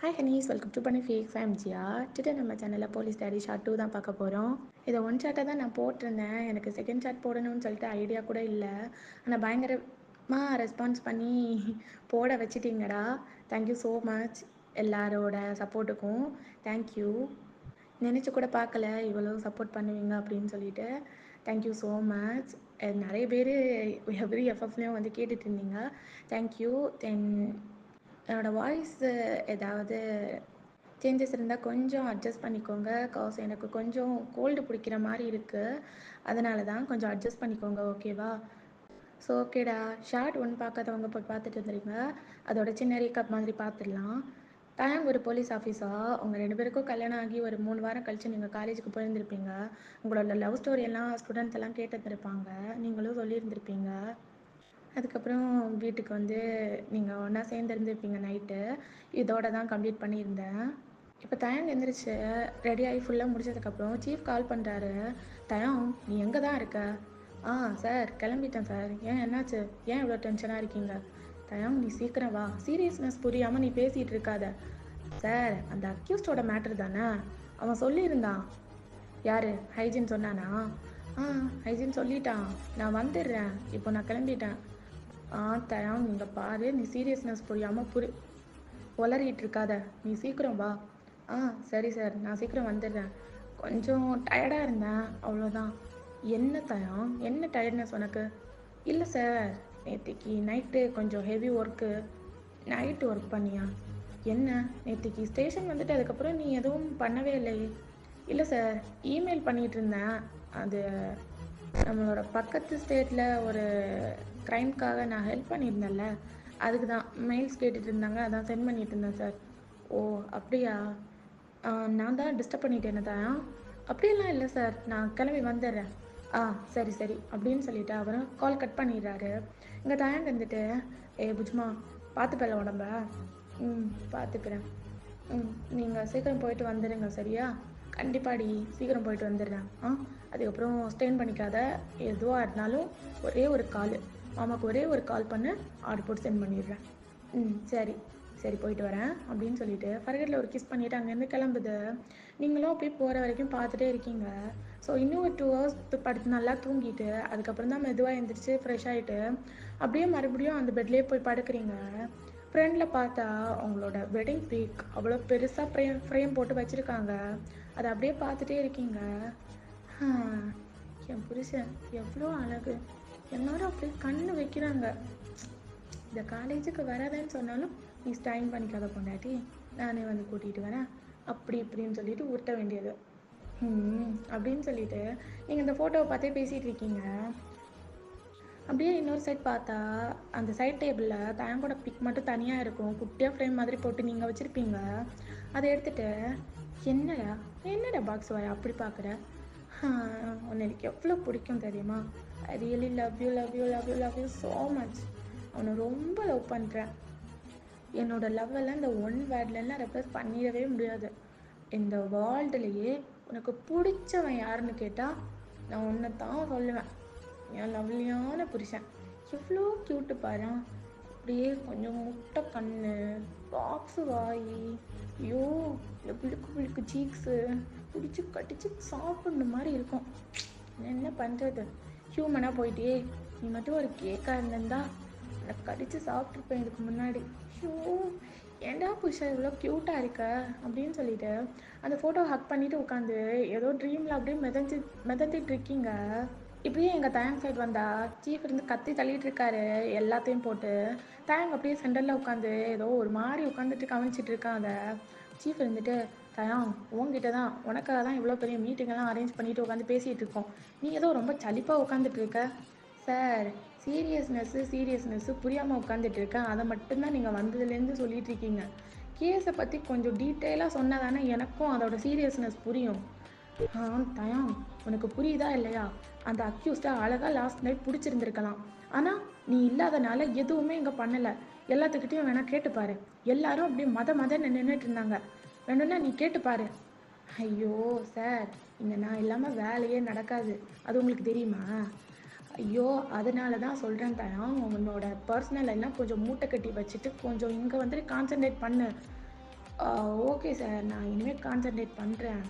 Hi Honey's, welcome to பண்ணி fake ஃபேம்ஜியா. Today நம்ம சேனலில் போலீஸ் டைரி ஷார்ட் 2 தான் பார்க்க போகிறோம். இதை ஒன் ஷார்ட்டாக தான் நான் போட்டிருந்தேன். எனக்கு செகண்ட் ஷார்ட் போடணும்னு சொல்லிட்டு ஐடியா கூட இல்லை. ஆனால் பயங்கரமாக ரெஸ்பான்ஸ் பண்ணி போட வச்சிட்டிங்கடா. தேங்க்யூ ஸோ மச் எல்லாரோட சப்போர்ட்டுக்கும். தேங்க்யூ. நினச்சி கூட பார்க்கல இவ்வளோ சப்போர்ட் பண்ணுவீங்க அப்படின்னு சொல்லிட்டு. Thank you so much. நிறைய பேர் எவ்ரி எஃப்எஃப்லேயும் வந்து கேட்டுட்டு இருந்தீங்க. தேங்க்யூ. தென் என்னோடய வாய்ஸ் ஏதாவது சேஞ்சஸ் இருந்தால் கொஞ்சம் அட்ஜஸ்ட் பண்ணிக்கோங்க. காஸ் எனக்கு கொஞ்சம் கோல்டு பிடிக்கிற மாதிரி இருக்குது. அதனால தான் கொஞ்சம் அட்ஜஸ்ட் பண்ணிக்கோங்க, ஓகேவா? ஸோ ஓகேடா, ஷார்ட் 1 பார்க்காதவங்க போய் பார்த்துட்டு வந்துடுங்க. அதோட சின்ன ரீகப் மாதிரி பார்த்துடலாம். தாயாங் ஒரு போலீஸ் ஆஃபீஸாக உங்கள் 2 பேருக்கும் கல்யாணம் ஆகி ஒரு 3 வாரம் கழித்து நீங்கள் காலேஜுக்கு போயிருந்துருப்பீங்க. உங்களோட லவ் ஸ்டோரி எல்லாம் ஸ்டூடெண்ட்ஸ் எல்லாம் கேட்டுருந்துருப்பாங்க. நீங்களும் சொல்லியிருந்திருப்பீங்க. அதுக்கப்புறம் வீட்டுக்கு வந்து நீங்கள் ஒன்றா சேர்ந்துருந்துருப்பீங்க நைட்டு. இதோட தான் கம்ப்ளீட் பண்ணியிருந்தேன். இப்போ தயாங் எந்திரிச்சு ரெடி ஆகி ஃபுல்லாக முடிச்சதுக்கப்புறம் சீஃப் கால் பண்ணுறாரு. தயாங், நீ எங்கே தான் இருக்க? சார் கிளம்பிட்டேன் சார். ஏன் என்னாச்சு? ஏன் இவ்வளோ டென்ஷனாக இருக்கீங்க? தயாங், நீ சீக்கிரம் வா. சீரியஸ்னஸ் புரியாமல் நீ பேசிகிட்டு இருக்காத. சார், அந்த அக்யூஸ்டோட மேட்ரு தானே? அவன் சொல்லியிருந்தான். யார்? ஹைஜின் சொன்னானா? ஹைஜின் சொல்லிட்டான். நான் வந்துடுறேன், இப்போ நான் கிளம்பிட்டேன். தயாங், நீங்கள் பாரு, நீ சீரியஸ்னஸ் புரியாமல் உளறிட்டு இருக்காத. நீ சீக்கிரம் வா. சரி சார், நான் சீக்கிரம் வந்துடுறேன். கொஞ்சம் டயர்டாக இருந்தேன், அவ்வளோதான். என்ன தயாங், என்ன டயர்ட்னஸ் உனக்கு? இல்லை சார், நேற்றுக்கு நைட்டு கொஞ்சம் ஹெவி ஒர்க்கு. நைட்டு ஒர்க் பண்ணியா? என்ன, நேற்றுக்கு ஸ்டேஷன் வந்துட்டு அதுக்கப்புறம் நீ எதுவும் பண்ணவே இல்லையே? இல்லை சார், இமெயில் பண்ணிகிட்டு இருந்தேன். அது நம்மளோட பக்கத்து ஸ்டேட்டில் ஒரு க்ரைம்க்காக நான் ஹெல்ப் பண்ணியிருந்தேன்ல, அதுக்கு தான் மெயில்ஸ் கேட்டுட்டு இருந்தாங்க, அதான் சென்ட் பண்ணிட்டு இருந்தேன் சார். ஓ அப்படியா? நான் தான் டிஸ்டர்ப் பண்ணிட்டேன்னு தான். அப்படியெல்லாம் இல்லை சார், நான் கிளம்பி வந்துடுறேன். சரி சரி அப்படின்னு சொல்லிட்டு அவரும் கால் கட் பண்ணிடுறாரு. இங்கே தயாங்க வந்துட்டு, புஜ்மா பார்த்துப்பல உடம்ப. பார்த்துக்கிறேன். நீங்கள் சீக்கிரம் போயிட்டு வந்துடுங்க, சரியா? கண்டிப்பாடி, சீக்கிரம் போயிட்டு வந்துடுறேன். அதுக்கப்புறம் ஸ்டெயின் பண்ணிக்காத. எதுவாக இருந்தாலும் ஒரே ஒரு கால், மாமாவுக்கு ஒரே ஒரு கால் பண்ணு, ஆர்டர் போட்டு சென்ட் பண்ணிடுறேன். சரி சரி, போயிட்டு வரேன் அப்படின்னு சொல்லிட்டு ஃபர்கட்டில் ஒரு கிஸ் பண்ணிவிட்டு அங்கேருந்து கிளம்புது. நீங்களும் அப்படியே போகிற வரைக்கும் பார்த்துட்டே இருக்கீங்க. ஸோ இன்னும் ஒரு 2 hours படுத்து நல்லா தூங்கிட்டு அதுக்கப்புறம் தான் மெதுவாக எழுந்திரிச்சு ஃப்ரெஷ் ஆகிட்டு அப்படியே மறுபடியும் அந்த பெட்லேயே போய் படுக்கிறீங்க. ஃப்ரெண்டில் பார்த்தா அவங்களோட வெட்டிங் பீக் அவ்வளோ பெருசாக ஃப்ரேம் போட்டு வச்சுருக்காங்க. அதை அப்படியே பார்த்துட்டே இருக்கீங்க. என் புருஷன் எவ்வளோ அழகு, எல்லாரும் அப்படியே கண்ணு வைக்கிறாங்க. இந்த காலேஜுக்கு வராதேன்னு சொன்னாலும் நீ ஸ்டைன் பண்ணிக்காத பொண்டாட்டி, நானே வந்து கூட்டிகிட்டு வரேன், அப்படி இப்படின்னு சொல்லிட்டு உருட்ட வேண்டியது. அப்படின்னு சொல்லிட்டு நீங்கள் இந்த ஃபோட்டோவை பார்த்தே பேசிகிட்டு இருக்கீங்க. அப்படியே இன்னொரு சைட் பார்த்தா அந்த சைட் டேபிளில் தயங்கோட பிக் மட்டும் தனியாக இருக்கும், குட்டியாக ஃப்ரேம் மாதிரி போட்டு நீங்கள் வச்சுருப்பீங்க. அதை எடுத்துகிட்டு, என்னடா என்னடா பாக்ஸ் வர அப்படி பார்க்குற? உன்னை எனக்கு எவ்வளோ பிடிக்கும் தெரியுமா? I really love you love you love you love you so much. அவனை ரொம்ப லவ் பண்ணுறேன். என்னோட லவ்வெல்லாம் இந்த ஒன் வேர்ட்லலாம் ரெப்ரஸ் பண்ணிடவே முடியாது. இந்த வேர்ல்டுலேயே உனக்கு பிடிச்சவன் யாருன்னு கேட்டால் நான் ஒன்றை தான் சொல்லுவேன். என் லவ்லியான புருஷன். எவ்வளோ க்யூட்டு பாரு. அப்படியே கொஞ்சம் முட்டை கண்ணு, பாக்ஸு வாய், ஐயோ புழுக்கு புழுக்கு சீக்ஸு, பிடிச்சி கட்டிச்சு சாப்பிட்ற மாதிரி இருக்கும். என்ன பண்ணுறது, ஹியூமனாக போயிட்டே. நீ மட்டும் ஒரு கேக்காக இருந்திருந்தா நான் கடிச்சு சாப்பிட்ருப்பேன் இதுக்கு முன்னாடி. ஷோ, ஏண்டா புஷா இவ்வளோ க்யூட்டாக இருக்க அப்படின்னு சொல்லிட்டு அந்த ஃபோட்டோ ஹக் பண்ணிவிட்டு உட்காந்து ஏதோ ட்ரீமில் அப்படியே மிதந்துட்டு இருக்கீங்க. இப்படியே எங்கள் தயாங் சைட் வந்தால் சீஃப் இருந்து கத்தி தள்ளிட்டு இருக்காரு எல்லாத்தையும் போட்டு. தயாங் அப்படியே சென்டரில் உட்காந்து ஏதோ ஒரு மாதிரி உட்காந்துட்டு கவனிச்சிட்டு இருக்கான். அதை சீஃப் இருந்துட்டு, தயாங் உங்ககிட்ட தான், உனக்காக தான் இவ்வளோ பெரிய மீட்டிங்கெல்லாம் அரேஞ்ச் பண்ணிட்டு உட்காந்து பேசிகிட்டு இருக்கோம், நீ ஏதோ ரொம்ப சலிப்பாக உட்காந்துட்டு இருக்க. சார், சீரியஸ்னஸ்ஸு புரியாமல் உட்காந்துட்டு இருக்கேன், அதை மட்டும்தான் நீங்கள் வந்ததுலேருந்து சொல்லிட்டு இருக்கீங்க. கேஸை பற்றி கொஞ்சம் டீட்டெயிலாக சொன்னால் தானே எனக்கும் அதோட சீரியஸ்னஸ் புரியும். தயாங், உனக்கு புரியுதா இல்லையா? அந்த அக்யூஸ்டை அழகாக லாஸ்ட் நைட் பிடிச்சிருந்துருக்கலாம். ஆனால் நீ இல்லாதனால எதுவுமே இங்கே பண்ணலை. எல்லாத்துக்கிட்டையும் வேணால் கேட்டுப்பாரு. எல்லாரும் அப்படியே மத நின்றுட்டு இருந்தாங்க. வேணும்னா நீ கேட்டுப்பாரு. ஐயோ சார், இங்கே நான் இல்லாமல் வேலையே நடக்காது, அது உங்களுக்கு தெரியுமா? ஐயோ, அதனால தான் சொல்கிறேன் தயாங், உன்னோட பர்சனல் எல்லாம் கொஞ்சம் மூட்டை கட்டி வச்சுட்டு கொஞ்சம் இங்கே வந்துட்டு கான்சன்ட்ரேட் பண்ணு. ஓகே சார், நான் இனிமேல் கான்சன்ட்ரேட் பண்ணுறேன்.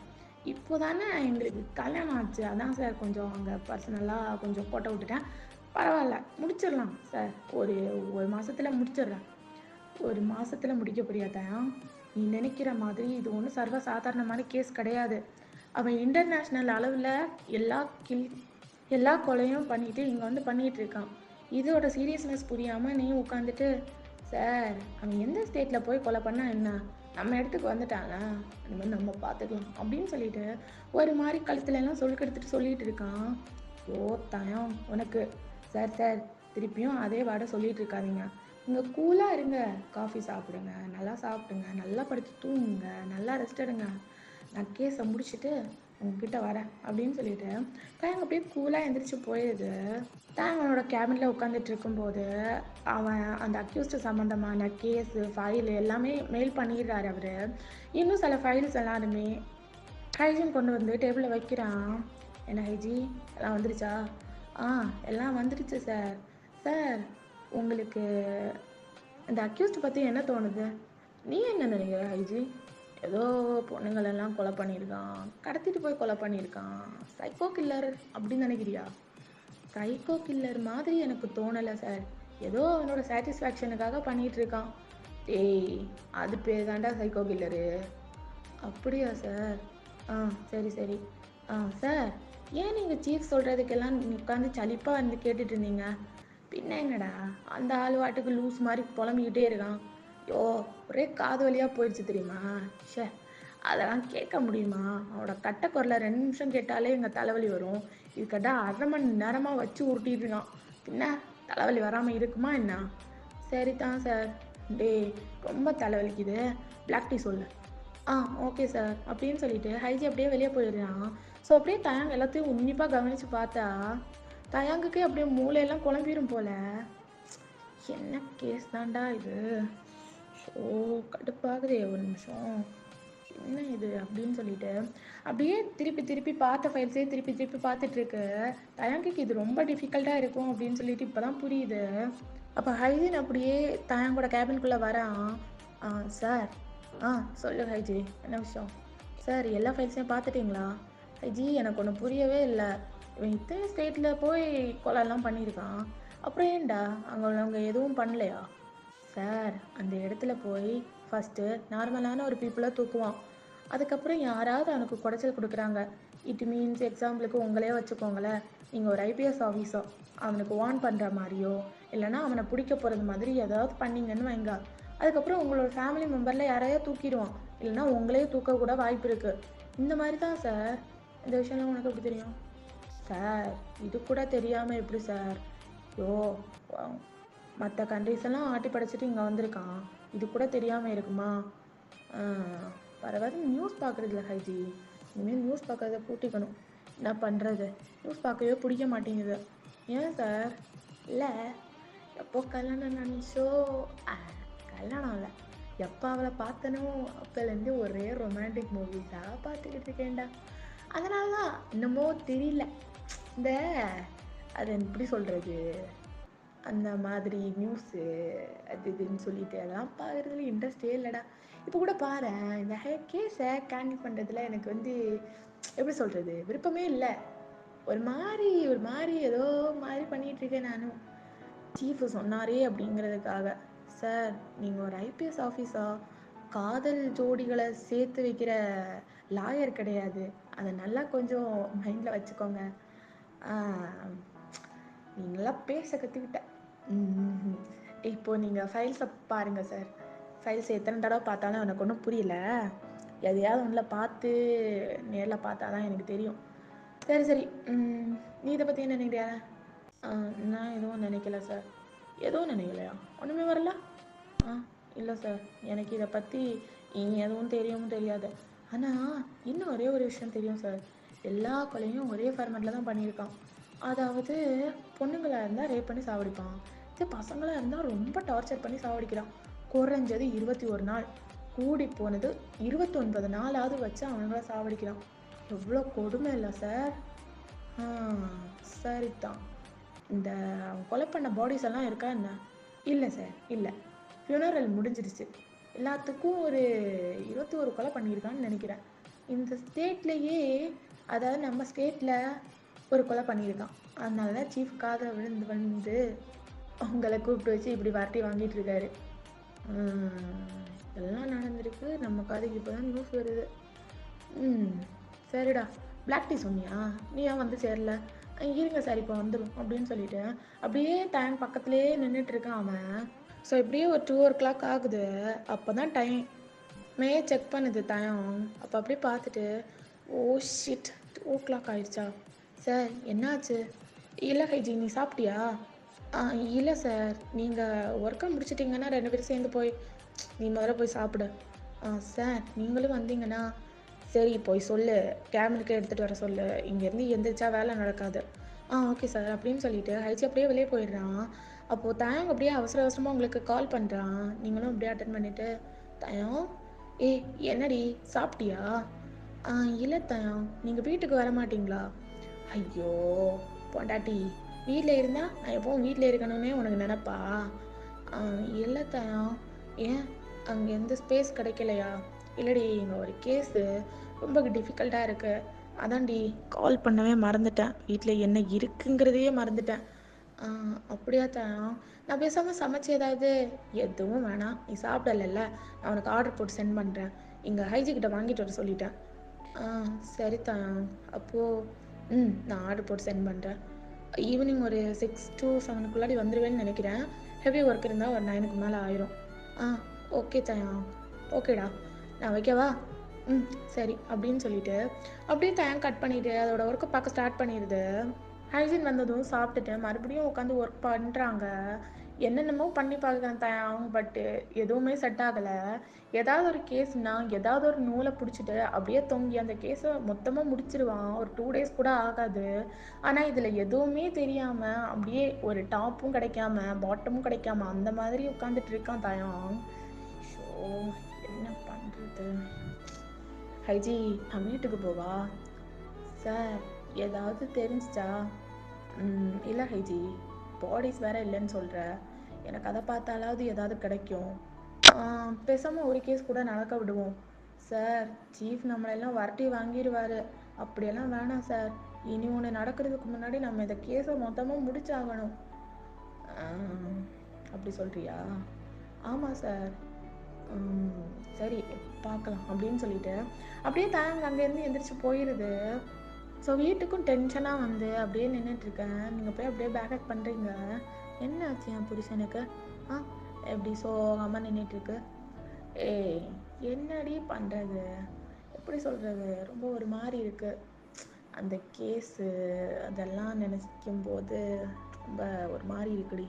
இப்போ தானே எங்களுக்கு கல்யாணம் ஆச்சு, அதான் சார் கொஞ்சம் அங்கே பர்சனலாக கொஞ்சம் போட்ட விட்டுட்டேன். பரவாயில்ல, முடிச்சிடலாம் சார். ஒரு ஒரு மாதத்தில் முடிச்சிடுறேன். ஒரு மாசத்துல முடிக்க புரியாதான். நீ நினைக்கிற மாதிரி இது ஒன்றும் சர்வ சாதாரணமான கேஸ் கிடையாது. அவன் இன்டர்நேஷ்னல் அளவில் எல்லா கில் எல்லா கொலையும் பண்ணிட்டு இங்கே வந்து பண்ணிட்டு இருக்கான். இதோட சீரியஸ்னஸ் புரியாமல் நீ உட்காந்துட்டு, சார் அவன் எந்த ஸ்டேட்டில் போய் கொலை பண்ணா என்ன, நம்ம இடத்துக்கு வந்துட்டாங்க, அந்த மாதிரி நம்ம பார்த்துக்கலாம் அப்படின்னு சொல்லிட்டு ஒரு மாதிரி கழுத்துல எல்லாம் சொலுக்கெடுத்துட்டு சொல்லிட்டு இருக்கான். ஓ தயம் உனக்கு. சார் சார், திருப்பியும் அதே வாட சொல்லிட்டு இருக்காதீங்க. இங்கே கூலாக இருங்க, காஃபி சாப்பிடுங்க, நல்லா சாப்பிடுங்க, நல்லா படுத்து தூங்குங்க, நல்லா ரெஸ்ட் எடுங்க. நான் கேஸை முடிச்சுட்டு உங்ககிட்ட வரேன் அப்படின்னு சொல்லிட்டு தயங்க அப்படியே கூலாக எந்திரிச்சு போயிடுது. அவனோட கேபினில் உட்காந்துட்டு இருக்கும்போது அவன் அந்த அக்யூஸ்டு சம்மந்தமான கேஸு ஃபைலு எல்லாமே மெயில் பண்ணிடுறாரு அவர். இன்னும் சில ஃபைல்ஸ் எல்லாருமே ஹைஜின் கொண்டு வந்து டேபிளில் வைக்கிறான். என்ன ஹைஜி எல்லாம் வந்துருச்சா? எல்லாம் வந்துடுச்சு சார். சார் உங்களுக்கு இந்த அக்யூஸ்ட் பற்றி என்ன தோணுது? நீ என்ன நினைக்கிற ஹைஜி? ஏதோ பொண்ணுங்களெல்லாம் கொலை பண்ணியிருக்கான், கடத்திட்டு போய் கொலை பண்ணியிருக்கான், சைக்கோ கில்லர் அப்படின்னு நினைக்கிறியா? சைக்கோ கில்லர் மாதிரி எனக்கு தோணலை சார். ஏதோ அவனோட சாட்டிஸ்ஃபேக்ஷனுக்காக பண்ணிகிட்டு இருக்கான். டேய், அது பேர் தாண்டா சைக்கோ கில்லரு. அப்படியா சார்? சரி சரி. சார், ஏன் நீங்கள் சீஃப் சொல்கிறதுக்கெல்லாம் உட்காந்து சலிப்பாக வந்து கேட்டுட்டு இருந்தீங்க? பின்ன என்னடா, அந்த ஆள் வாட்டுக்கு லூஸ் மாதிரி புலம்பிக்கிட்டே இருக்கான். யோ, ஒரே காது வழியாக போயிடுச்சு தெரியுமா? ஷே, அதெல்லாம் கேட்க முடியுமா? அவனோட கட்ட குரலை 2 நிமிஷம் கேட்டாலே எங்கள் தலைவலி வரும். இதுக்கிட்ட 1/2 மணி நேரமாக வச்சு உருட்டிட்டு இருக்கான். பின்ன தலைவலி வராமல் இருக்குமா என்ன? சரி தான் சார். டே, ரொம்ப தலைவலிக்குது, பிளாக் டீ சொல்லு. ஓகே சார் அப்படின்னு சொல்லிட்டு ஹைஜி அப்படியே வெளியே போயிடுறான். ஸோ அப்படியே தயாங் எல்லாத்தையும் உன்னிப்பாக கவனித்து பார்த்தா தயாங்குக்கே அப்படியே மூளையெல்லாம் குழம்பிடும் போல. என்ன கேஸ் தாண்டா இது? ஓ, கடுப்பாகுதே ஒரு நிமிஷம், என்ன இது அப்படின்னு சொல்லிட்டு அப்படியே திருப்பி திருப்பி பார்த்த ஃபைல்ஸே திருப்பி திருப்பி பார்த்துட்டு இருக்கு. தயாங்குக்கு இது ரொம்ப டிஃபிகல்ட்டாக இருக்கும் அப்படின்னு சொல்லிட்டு இப்போ தான் புரியுது. அப்போ ஹைஜின் அப்படியே தயாங்கோட கேபின்குள்ளே வரான். சார். சொல்லு ஹைஜி, என்ன விஷயம்? சார், எல்லா ஃபைல்ஸையும் பார்த்துட்டிங்களா? ஹைஜி, எனக்கு ஒன்று புரியவே இல்லை. இவன் இத்தனை ஸ்டேட்டில் போய் கொலைலாம் பண்ணியிருக்கான், அப்புறம் ஏன்டா அவங்க எதுவும் பண்ணலையா? சார், அந்த இடத்துல போய் ஃபஸ்ட்டு நார்மலான ஒரு பீப்புளாக தூக்குவான். அதுக்கப்புறம் யாராவது அவனுக்கு குடைச்சல் கொடுக்குறாங்க. இட் மீன்ஸ் எக்ஸாம்பிளுக்கு உங்களே வச்சுக்கோங்களேன். நீங்கள் ஒரு ஐபிஎஸ் ஆஃபீஸர் அவனுக்கு வார்ன் பண்ணுற மாதிரியோ இல்லைனா அவனை பிடிக்க போகிறது மாதிரி ஏதாவது பண்ணிங்கன்னு வைங்க. அதுக்கப்புறம் உங்களோட ஃபேமிலி மெம்பரில் யாரையோ தூக்கிடுவான், இல்லைனா உங்களே தூக்கக்கூட வாய்ப்பு இருக்குது. இந்த மாதிரி தான் சார். இந்த விஷயம்லாம் உனக்கு எப்படி தெரியும்? சார், இது கூட தெரியாமல் எப்படி சார்? யோ, மற்ற கண்ட்ரிஸ் எல்லாம் ஆட்டி படைச்சிட்டு இங்கே வந்திருக்கான், இது கூட தெரியாமல் இருக்குமா? பரவாயில்ல, நியூஸ் பார்க்குறதுல ஹைஜி. இனிமேல் நியூஸ் பார்க்குறத கூட்டிக்கணும். என்ன பண்ணுறது, நியூஸ் பார்க்கவே பிடிக்க மாட்டேங்குது. ஏன் சார்? இல்லை, எப்போ கல்யாணம் நினச்சோ, கல்யாணம் இல்லை, எப்போ அவளை பார்த்தனோ அப்போலேருந்து ஒரே ரொமான்டிக் மூவிஸாக பார்த்துக்கிட்டு இருக்கேன்டா. அதனால தான் என்னமோ தெரியல, இந்த அது எப்படி சொல்கிறது, அந்த மாதிரி நியூஸு அது இதுன்னு சொல்லிட்டு அதெல்லாம் பார்க்குறதுல இன்ட்ரெஸ்டே இல்லைடா. இப்போ கூட பாரு, இந்த கேஸை கேண்டில் பண்ணுறதுல எனக்கு வந்து எப்படி சொல்கிறது, விருப்பமே இல்லை. ஒரு மாதிரி ஏதோ மாதிரி பண்ணிகிட்ருக்கேன் நானும். சீஃபு சொன்னாரே அப்படிங்கிறதுக்காக. சார், நீங்கள் ஒரு ஐபிஎஸ் ஆஃபீஸாக காதல் ஜோடிகளை சேர்த்து வைக்கிற லாயர் கிடையாது, அதை நல்லா கொஞ்சம் மைண்டில் வச்சுக்கோங்க. நீங்களாம் பேச கற்றுக்கிட்ட. இப்போது நீங்கள் ஃபைல்ஸை பாருங்கள் சார். ஃபைல்ஸ் எத்தனை தடவை பார்த்தாலும் எனக்கு ஒன்றும் புரியல. எதையாவது ஒன்றில் பார்த்து நேரில் பார்த்தா தான் எனக்கு தெரியும். சரி சரி, நீ இதை பற்றி என்ன நினைக்கிறியா? நான் எதுவும் நினைக்கல சார். எதுவும் நினைக்கலையா? ஒன்றுமே வரல? இல்லை சார், எனக்கு இதை பற்றி எதுவும் தெரியவும் தெரியாது. ஆனால் இன்னும் ஒரே ஒரு விஷயம் தெரியும் சார். எல்லா கொலையும் ஒரே ஃபார்மேட்டில் தான் பண்ணியிருக்கான். அதாவது பொண்ணுங்களாக இருந்தால் ரேப் பண்ணி சாவடிப்பான், இது பசங்களாக இருந்தால் ரொம்ப டார்ச்சர் பண்ணி சாவடிக்கிறான். குறைஞ்சது 21 நாள், கூடி போனது 29 நாளாவது வச்சு அவனுங்கள சாவடிக்கிறான். எவ்வளோ கொடுமை இல்லை சார்? சரிதான். இந்த கொலை பண்ண பாடிஸ் எல்லாம் இருக்கா என்ன? இல்லை சார், இல்லை. ஃபியூனரல் முடிஞ்சிருச்சு. எல்லாத்துக்கும் ஒரு ஒரு கொலை பண்ணியிருக்கான்னு நினைக்கிறேன். இந்த ஸ்டேட்லேயே, அதாவது நம்ம ஸ்டேட்டில் ஒரு கொலை பண்ணியிருக்கான். அதனால தான் சீஃப் காதை விழுந்து வந்து உங்களை கூப்பிட்டு வச்சு இப்படி வார்த்தை வாங்கிட்டு இருக்காரு. இதெல்லாம் நடந்திருக்கு. நம்ம காதுக்கு இப்போ தான் நியூஸ் வருது. சரிடா, பிளாக் டீ சொன்னியா? நீ ஏன் வந்து சேரல? இருங்க சார் இப்போ வந்துடும் அப்படின்னு சொல்லிட்டு அப்படியே டைம் பக்கத்துலேயே நின்றுட்டு இருக்கான் அவன். ஸோ இப்படியே ஒரு 2 o'clock ஆகுது. அப்போ தான் டைம் செக் பண்ணுது டைம். அப்போ அப்படியே பார்த்துட்டு, ஓ ஷிட், 2 o'clock ஆயிடுச்சா? சார் என்னாச்சு? இல்லை ஹைஜி, நீ சாப்பிட்டியா? இல்லை சார், நீங்கள் ஒர்க்கை முடிச்சிட்டிங்கன்னா 2 பேரும் சேர்ந்து போய் நீ முதல்ல போய் சாப்பிடு. சார் நீங்களும் வந்தீங்கன்னா சரி போய் சொல்லு, கேபினுக்கு எடுத்துகிட்டு வர சொல்லு, இங்கேருந்து எந்திரிச்சா வேலை நடக்காது. ஓகே சார் அப்படின்னு சொல்லிட்டு ஹைச்சி அப்படியே வெளியே போயிடுறான். அப்போது தயம் அப்படியே அவசர அவசரமாக உங்களுக்கு கால் பண்ணுறான். நீங்களும் அப்படியே அட்டன் பண்ணிவிட்டு, தயம் என்னடி சாப்பிட்டியா? இல்லை தயம், நீங்கள் வீட்டுக்கு வர மாட்டிங்களா? ஐயோ பொண்டாட்டி, வீட்டில் இருந்தால் நான் எப்பவும் வீட்டில் இருக்கணும்னே உனக்கு நினப்பா? இல்லை தயம், ஏன் அங்கே எந்த ஸ்பேஸ் கிடைக்கலையா? இல்லைடி, இங்கே ஒரு கேஸு ரொம்ப டிஃபிகல்ட்டாக இருக்குது, அதான்டி கால் பண்ணவே மறந்துட்டேன், வீட்டில் என்ன இருக்குங்கிறதையே மறந்துட்டேன். அப்படியா தயம், நான் பேசாமல் சமைச்சு ஏதாவது? எதுவும் வேணாம், நீ சாப்பிடல, நான் உனக்கு ஆர்டர் போட்டு சென்ட் பண்ணுறேன். இங்கே ஹைஜிக்கிட்ட வாங்கிட்டு வர சொல்லிட்டேன். சரி தயம், அப்போது நான் ஆர்டர் போட்டு சென்ட் பண்ணுறேன். ஈவினிங் ஒரு 6 to 7 வந்துடுவேன்னு நினைக்கிறேன். ஹெவி ஒர்க் இருந்தால் ஒரு 9க்கு மேலே ஆயிரும். ஓகே தயம், ஓகேடா, நான் வைக்கவா? சரி அப்படின்னு சொல்லிட்டு அப்படியே டைம் கட் பண்ணிவிட்டு அதோட ஒர்க்கை பார்க்க ஸ்டார்ட் பண்ணிடுது. ஹைஜின் வந்ததும் சாப்பிட்டுட்டு மறுபடியும் உட்காந்து ஒர்க் பண்ணுறாங்க. என்னென்னமோ பண்ணி பார்க்குறேன் தயம், பட்டு எதுவுமே செட் ஆகலை. ஏதாவது ஒரு கேஸ்னால் ஏதாவது ஒரு நூலை பிடிச்சிட்டு அப்படியே தொங்கி அந்த கேஸை மொத்தமாக முடிச்சிருவான். ஒரு 2 days கூட ஆகாது. ஆனால் இதில் எதுவுமே தெரியாமல் அப்படியே ஒரு டாப்பும் கிடைக்காம பாட்டமும் கிடைக்காம அந்த மாதிரி உட்காந்துட்டு இருக்கான் தயம். ஸோ என்ன பண்ணுறது? ஹைஜி, நான் வீட்டுக்கு போவா? சார் ஏதாவது தெரிஞ்சிச்சா? இல்லை ஹைஜி, பாடிஸ் வேற இல்லைன்னு சொல்கிற, எனக்கு அதை பார்த்தாலாவது ஏதாவது கிடைக்கும். பேசாமல் ஒரு கேஸ் கூட நடக்க விடுவோம். சார் சீஃப் நம்மளெல்லாம் வரட்டி வாங்கிடுவார், அப்படியெல்லாம் வேணாம் சார். இனி ஒன்று நடக்கிறதுக்கு முன்னாடி நம்ம இந்த கேஸை மொத்தமாக முடிச்சாகணும். அப்படி சொல்கிறியா? ஆமாம் சார். சரி பார்க்கலாம் அப்படின்னு சொல்லிட்டு அப்படியே தாங்க அங்கேருந்து எந்திரிச்சு போயிடுது. ஸோ வீட்டுக்கும் டென்ஷனாக வந்து அப்படியே நின்றுட்டுருக்கேன். நீங்கள் போய் அப்படியே பேக்கப் பண்ணுறீங்க. என்ன ஆச்சு என் புருஷனுக்கு? எப்படி சோகமாக நின்றுட்டுருக்கு? என்னடி பண்ணுறது, எப்படி சொல்கிறது, ரொம்ப ஒரு மாதிரி இருக்குது. அந்த கேஸு அதெல்லாம் நினைக்கும் போது ரொம்ப ஒரு மாதிரி இருக்குடி.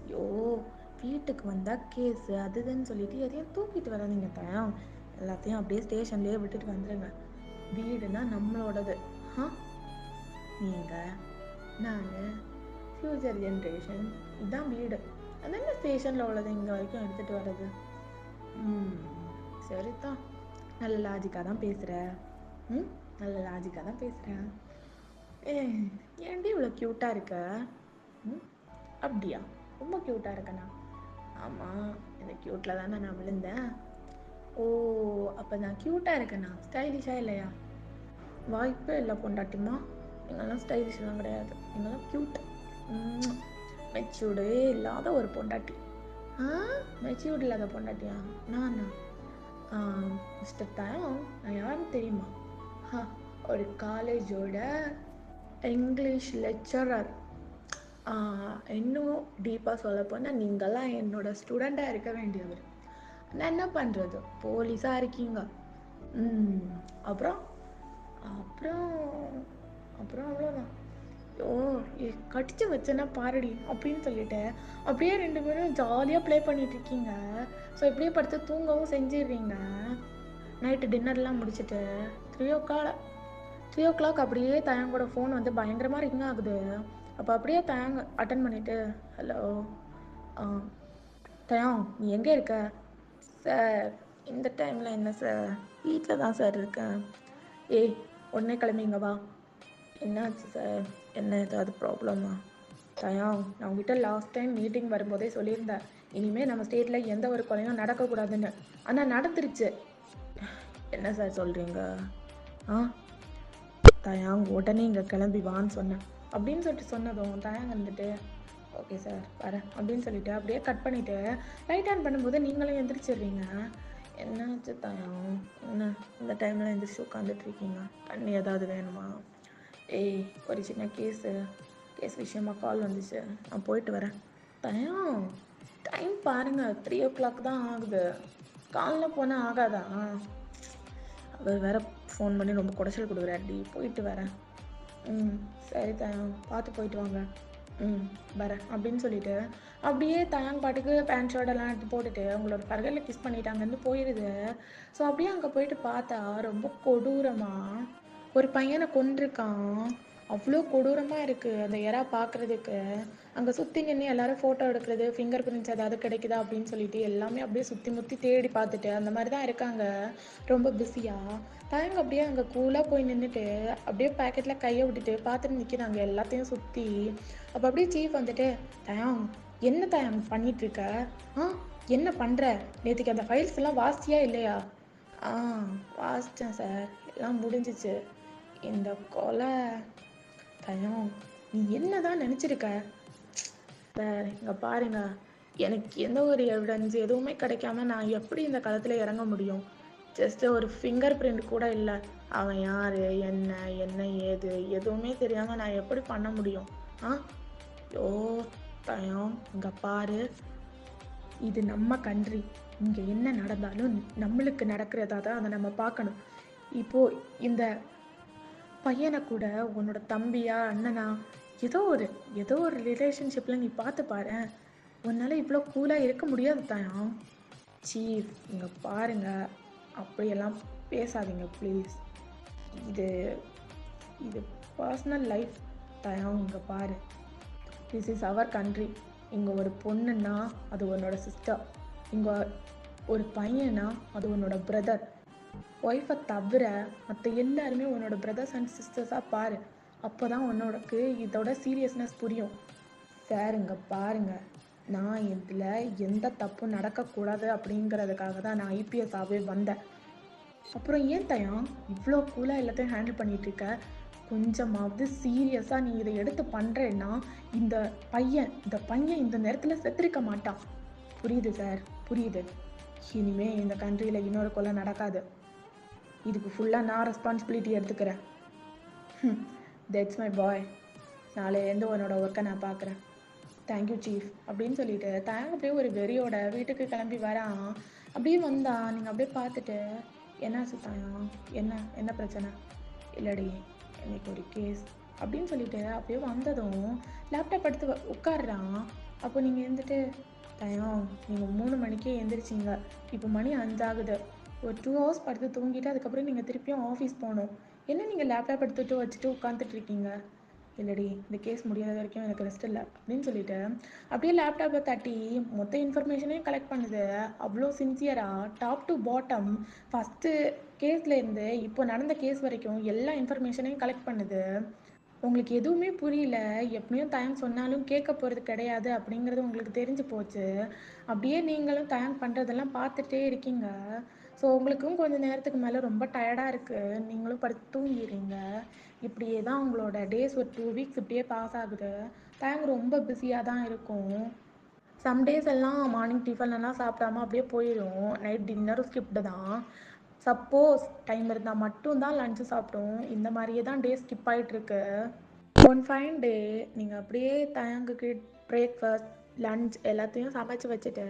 ஐயோ, வீட்டுக்கு வந்தால் கேஸு அதுன்னு சொல்லிட்டு எதையும் தூக்கிட்டு வராதீங்க தயம். எல்லாத்தையும் அப்படியே ஸ்டேஷன்லேயே விட்டுட்டு வந்துடுங்க. வீடுனா நம்மளோடது. நீங்கள், நான், ஃப்யூச்சர் ஜென்ரேஷன், இதுதான் வீடு. அதென்ன ஸ்டேஷனில் உள்ளது இங்கே வரைக்கும் எடுத்துகிட்டு வர்றது? சரிதான், நல்ல லாஜிக்காக தான் பேசுகிறேன். நல்ல லாஜிக்காக தான் பேசுகிறேன். ஏன்டி இவ்வளோ க்யூட்டாக இருக்க? அப்படியா, ரொம்ப க்யூட்டாக இருக்கண்ணா? ஆமாம், இந்த க்யூட்டில் தானே நான் விழுந்தேன். ஓ, அப்போ நான் க்யூட்டாக இருக்கேண்ணா, ஸ்டைலிஷாக இல்லையா? வாய்ப்பே இல்லை பொண்டாட்டிமா, நீங்கள்லாம் ஸ்டைலிஷ்லாம் கிடையாது, நீங்கள்லாம் க்யூட். மெச்சூர்டே இல்லாத ஒரு பொண்டாட்டி. மெச்சூர்டு இல்லாத பொண்டாட்டியா? நானா? மிஸ்டர் தயம், நான் யாருன்னு தெரியுமா? ஒரு காலேஜோட இங்கிலீஷ் லெக்சரர். இன்னும் டீப்பாக சொல்ல போனால் நீங்கள்லாம் என்னோட ஸ்டூடெண்ட்டாக இருக்க வேண்டியவர். நான் என்ன பண்ணுறது, போலீஸாக இருக்கீங்க. அப்புறம் அப்புறம் அப்புறம் அவ்வளோதான். கடிச்சு வச்சேன்னா பாரடி அப்படின்னு சொல்லிட்டு அப்படியே 2 பேரும் ஜாலியாக ப்ளே பண்ணிட்டு இருக்கீங்க. ஸோ இப்படியே படுத்து தூங்கவும் செஞ்சிடுறீங்க. நைட்டு டின்னர்லாம் முடிச்சுட்டு 3 o'clock அப்படியே தயங்கோட ஃபோன் வந்து பயங்கரமாக ரிங் ஆகுது. அப்போ அப்படியே தயங்க அட்டன் பண்ணிவிட்டு, ஹலோ தயம், நீ எங்கே இருக்க? சார் இந்த டைமில் என்ன சார், வீட்டில் தான் சார் இருக்கேன். உடனே கிளம்பிங்க வா. என்னாச்சு சார், என்ன ஏதாவது ப்ராப்ளமா? தயம், நான் உங்ககிட்ட லாஸ்ட் டைம் மீட்டிங் வரும்போதே சொல்லியிருந்தேன், இனிமேல் நம்ம ஸ்டேட்டில் எந்த ஒரு கொலையும் நடக்கக்கூடாதுன்னு. ஆனால் நடந்துருச்சு. என்ன சார் சொல்கிறீங்க? ஆ தயாங் உடனே இங்கே கிளம்பி வான்னு சொன்னேன் அப்படின்னு சொல்லிட்டு சொன்னதும் தயாங் வந்துட்டு ஓகே சார் வரேன் அப்படின்னு சொல்லிட்டு அப்படியே கட் பண்ணிவிட்டு லைட் ஆன் பண்ணும்போது நீங்களும் எந்திரிச்சிடுறீங்க. என்னாச்சு தயாங்? என்ன இந்த டைமில் எந்திரிச்சு உட்காந்துட்ருக்கீங்க? தண்ணி ஏதாவது வேணுமா? ஏய் ஒரு சின்ன கேஸ் விஷயமா கால் வந்துச்சு, நான் போயிட்டு வரேன். தயாங் டைம் பாருங்கள் 3 o'clock தான் ஆகுது. காலைல போனால் ஆகாதா? அவர் வேற ஃபோன் பண்ணி ரொம்ப குடைச்சல் கொடுக்குறாடி. போயிட்டு வரேன். சரி தயாங் பார்த்து போயிட்டு வாங்க. வரேன் அப்படின்னு சொல்லிட்டு அப்படியே தயாங் பாட்டுக்கு பேண்ட் ஷர்ட்டெல்லாம் எடுத்து போட்டுட்டு அவங்களோட பர்கரில் கிஸ் பண்ணிட்டு அங்கேருந்து போயிடுது. ஸோ அப்படியே அங்கே போயிட்டு பார்த்தா ரொம்ப கொடூரமாக ஒரு பையனை கொன்றிருக்கான். அவ்வளோ கொடூரமாக இருக்குது அந்த எறா பார்க்குறதுக்கு. அங்கே சுற்றி நின்று எல்லாரும் ஃபோட்டோ எடுக்கிறது, ஃபிங்கர் பிரிண்ட்ஸ் ஏதாவது கிடைக்குதா அப்படின்னு சொல்லிட்டு எல்லாமே அப்படியே சுற்றி முற்றி தேடி பார்த்துட்டு அந்த மாதிரி தான் இருக்காங்க ரொம்ப பிஸியாக. தயங்க அப்படியே அங்கே கூலாக போய் நின்றுட்டு அப்படியே பேக்கெட்டில் கையை விட்டுட்டு பார்த்துட்டு நிற்கிறாங்க எல்லாத்தையும் சுற்றி. அப்போ அப்படியே சீஃப் வந்துட்டு தயாங் என்ன தயாங் பண்ணிகிட்ருக்க? என்ன பண்ணுற? நேற்றுக்கு அந்த ஃபைல்ஸ் எல்லாம் வாசியா இல்லையா? வாசித்தேன் சார், எல்லாம் முடிஞ்சிச்சு. இந்த கொலை தயம் நீ என்ன தான் நினச்சிருக்க சார்? இங்கே பாருங்க, எனக்கு எந்த ஒரு எவிடன்ஸ் எதுவுமே கிடைக்காம நான் எப்படி இந்த களத்தில் இறங்க முடியும்? ஜஸ்ட் ஒரு ஃபிங்கர் பிரிண்ட் கூட இல்லை. அவன் யார், என்ன ஏது எதுவுமே தெரியாமல் நான் எப்படி பண்ண முடியும்? யோ தயம் இங்கே பாரு, இது நம்ம கண்ட்ரி. இங்கே என்ன நடந்தாலும் நம்மளுக்கு நடக்கிறதா தான் அதை நம்ம பார்க்கணும். இப்போது இந்த பையனை கூட உன்னோட தம்பியா அண்ணனா ஏதோ ஒரு ரிலேஷன்ஷிப்பில் நீ பார்த்து பாரு. உன்னால் இவ்வளோ கூலாக இருக்க முடியாது தயாங். சீஃப் இங்கே பாருங்க, அப்படியெல்லாம் பேசாதீங்க ப்ளீஸ். இது பர்சனல் லைஃப் தயாங். இங்கே பாரு, திஸ் இஸ் அவர் கண்ட்ரி. இங்கே ஒரு பொண்ணுன்னா அது உன்னோட சிஸ்டர், இங்கே ஒரு பையனா அது உன்னோட பிரதர். ஒய்ஃபை தவிர மற்ற எல்லாருமே உன்னோட பிரதர்ஸ் அண்ட் சிஸ்டர்ஸாக பாரு. அப்போ தான் உன்னோடக்கு இதோட சீரியஸ்னஸ் புரியும். சார் இங்கே பாருங்கள், நான் இதில் எந்த தப்பும் நடக்கக்கூடாது அப்படிங்கிறதுக்காக தான் நான் ஐபிஎஸ்ஸாகவே வந்தேன். அப்புறம் ஏன் தயாங் இவ்வளோ கூலாக எல்லாத்தையும் ஹேண்டில் பண்ணிகிட்ருக்க? கொஞ்சமாவது சீரியஸாக நீ இதை எடுத்து பண்ணுறேன்னா இந்த பையன் இந்த நேரத்தில் செத்துருக்க மாட்டான். புரியுது சார், புரியுது. இனிமேல் இந்த கண்ட்ரியில் இன்னொரு கொலை நடக்காது. இதுக்கு ஃபுல்லாக நான் ரெஸ்பான்சிபிலிட்டி எடுத்துக்கிறேன். That's my boy. நாளையிலேருந்து உன்னோட ஒர்க்கை நான் பார்க்குறேன். தேங்க்யூ சீஃப் அப்படின்னு சொல்லிட்டு தயாங் அப்படியே ஒரு வெறியோட வீட்டுக்கு கிளம்பி வரான். அப்படியே வந்தா நீங்கள் அப்படியே பார்த்துட்டு என்னாச்சு தயாங், என்ன பிரச்சனை? இல்லடி இன்னைக்கு ஒரு கேஸ் அப்படின்னு சொல்லிட்டு அப்படியே வந்ததும் லேப்டாப் எடுத்து உட்காடுறான். அப்போ நீங்கள் இருந்துட்டு தயாங் நீங்கள் 3 மணிக்கே எழுந்திரிச்சிங்க, இப்போ மணி 5 ஆகுது. ஒரு 2 hours படுத்து தூங்கிட்டு அதுக்கப்புறம் நீங்கள் திருப்பியும் ஆஃபீஸ் போகணும். என்ன நீங்கள் லேப்டாப் எடுத்துகிட்டு வச்சுட்டு உட்காந்துட்ருக்கீங்க? இல்லடி இந்த கேஸ் முடியாத வரைக்கும் எனக்கு ரெஸ்ட் இல்லை அப்படின்னு சொல்லிட்டு அப்படியே லேப்டாப்பை தட்டி மொத்த இன்ஃபர்மேஷனையும் கலெக்ட் பண்ணுது. அவ்வளோ சின்சியராக டாப் டு பாட்டம் ஃபஸ்ட்டு கேஸ்லேருந்து இப்போ நடந்த கேஸ் வரைக்கும் எல்லா இன்ஃபர்மேஷனையும் கலெக்ட் பண்ணுது. உங்களுக்கு எதுவுமே புரியல, எப்படியும் தயாங் சொன்னாலும் கேட்க போகிறது கிடையாது அப்படிங்கிறது உங்களுக்கு தெரிஞ்சு போச்சு. அப்படியே நீங்களும் தயாங் பண்ணுறதெல்லாம் பார்த்துட்டே இருக்கீங்க. ஸோ உங்களுக்கும் கொஞ்சம் நேரத்துக்கு மேலே ரொம்ப டயர்டாக இருக்குது, நீங்களும் படுத்து தூங்கிடுறீங்க. இப்படியே தான் உங்களோட டேஸ் ஒரு 2 weeks இப்படியே பாஸ் ஆகுது. தயாங் ரொம்ப பிஸியாக தான் இருக்கும். சம் டேஸ் எல்லாம் மார்னிங் டிஃபன் எல்லாம் சாப்பிடாம அப்படியே போயிடும். நைட் டின்னரும் ஸ்கிப்டு தான். சப்போஸ் டைம் இருந்தால் மட்டும்தான் லஞ்சு சாப்பிட்டோம். இந்த மாதிரியே தான் டே ஸ்கிப் ஆகிட்டுருக்கு. ஒன் ஃபைன் டே நீங்கள் அப்படியே தயாங்குக்கு பிரேக்ஃபாஸ்ட் லன்ச் எல்லாத்தையும் சமைச்சு வச்சுட்டு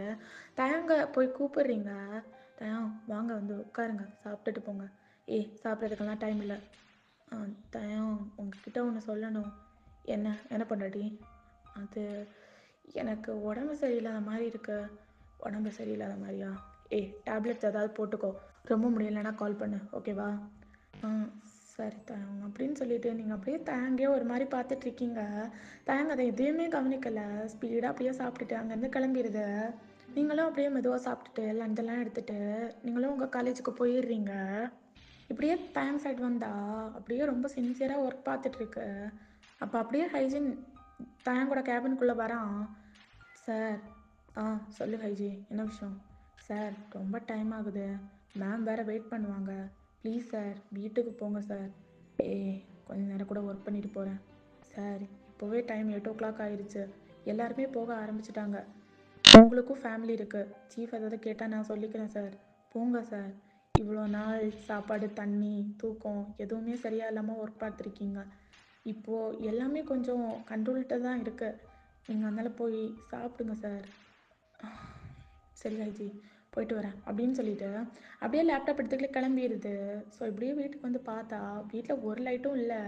தயாங்க போய் கூப்பிடுறீங்க. தயாங் வாங்க வந்து உட்காருங்க, சாப்பிட்டுட்டு போங்க. சாப்பிட்றதுக்கெல்லாம் டைம் இல்லை. தயாங் உங்ககிட்ட ஒன்று சொல்லணும். என்ன பண்ணுறடி? அது எனக்கு உடம்பு சரியில்லாத மாதிரி இருக்கு. உடம்பு சரியில்லாத மாதிரியா? டேப்லெட்ஸ் ஏதாவது போட்டுக்கோ, ரொம்ப முடியலைன்னா கால் பண்ணு, ஓகேவா? சரி தயாங் அப்படின்னு சொல்லிட்டு நீங்கள் அப்படியே தயாங்கே ஒரு மாதிரி பார்த்துட்ருக்கீங்க. தயாங் அதை எதையுமே கவனிக்கலை, ஸ்பீடாக அப்படியே சாப்பிட்டுட்டு அங்கேருந்து கிளம்பிடுது. நீங்களும் அப்படியே மெதுவாக சாப்பிட்டுட்டு லஞ்செல்லாம் எடுத்துகிட்டு நீங்களும் உங்கள் காலேஜுக்கு போயிடுறீங்க. இப்படியே தயாங் சைட் வந்தால் அப்படியே ரொம்ப சின்சியராக ஒர்க் பார்த்துட்ருக்கு. அப்போ அப்படியே ஹைஜின் தயாங்கோட கேபின்குள்ளே வரான். சார் சொல்லு ஹைஜி, என்ன விஷயம்? சார் ரொம்ப டைம் ஆகுது, மேம் வேறு வெயிட் பண்ணுவாங்க. ப்ளீஸ் சார், வீட்டுக்கு போங்க சார். கொஞ்ச நேரம் கூட ஒர்க் பண்ணிட்டு போகிறேன் சார். இப்போவே டைம் 8 o'clock ஆயிடுச்சு. எல்லாருமே போக ஆரம்பிச்சிட்டாங்க. உங்களுக்கும் ஃபேமிலி இருக்குது. சீஃப் ஏதாவது கேட்டால் நான் சொல்லிக்கிறேன் சார். போங்க சார். இவ்வளோ நாள் சாப்பாடு, தண்ணி, தூக்கம் எதுவுமே சரியாக இல்லாமல் ஒர்க் பார்த்துருக்கீங்க. இப்போது எல்லாமே கொஞ்சம் கண்ட்ரோல்கிட்ட தான் இருக்குது. நீங்கள் அதனால் போய் சாப்பிடுங்க சார். சரி ஐஜி, போயிட்டு வரேன் அப்படின்னு சொல்லிட்டு அப்படியே லேப்டாப் எடுத்துக்கிட்டு கிளம்பிடுது. ஸோ இப்படியே வீட்டுக்கு வந்து பார்த்தா வீட்டில் ஒரு லைட்டும் இல்லை.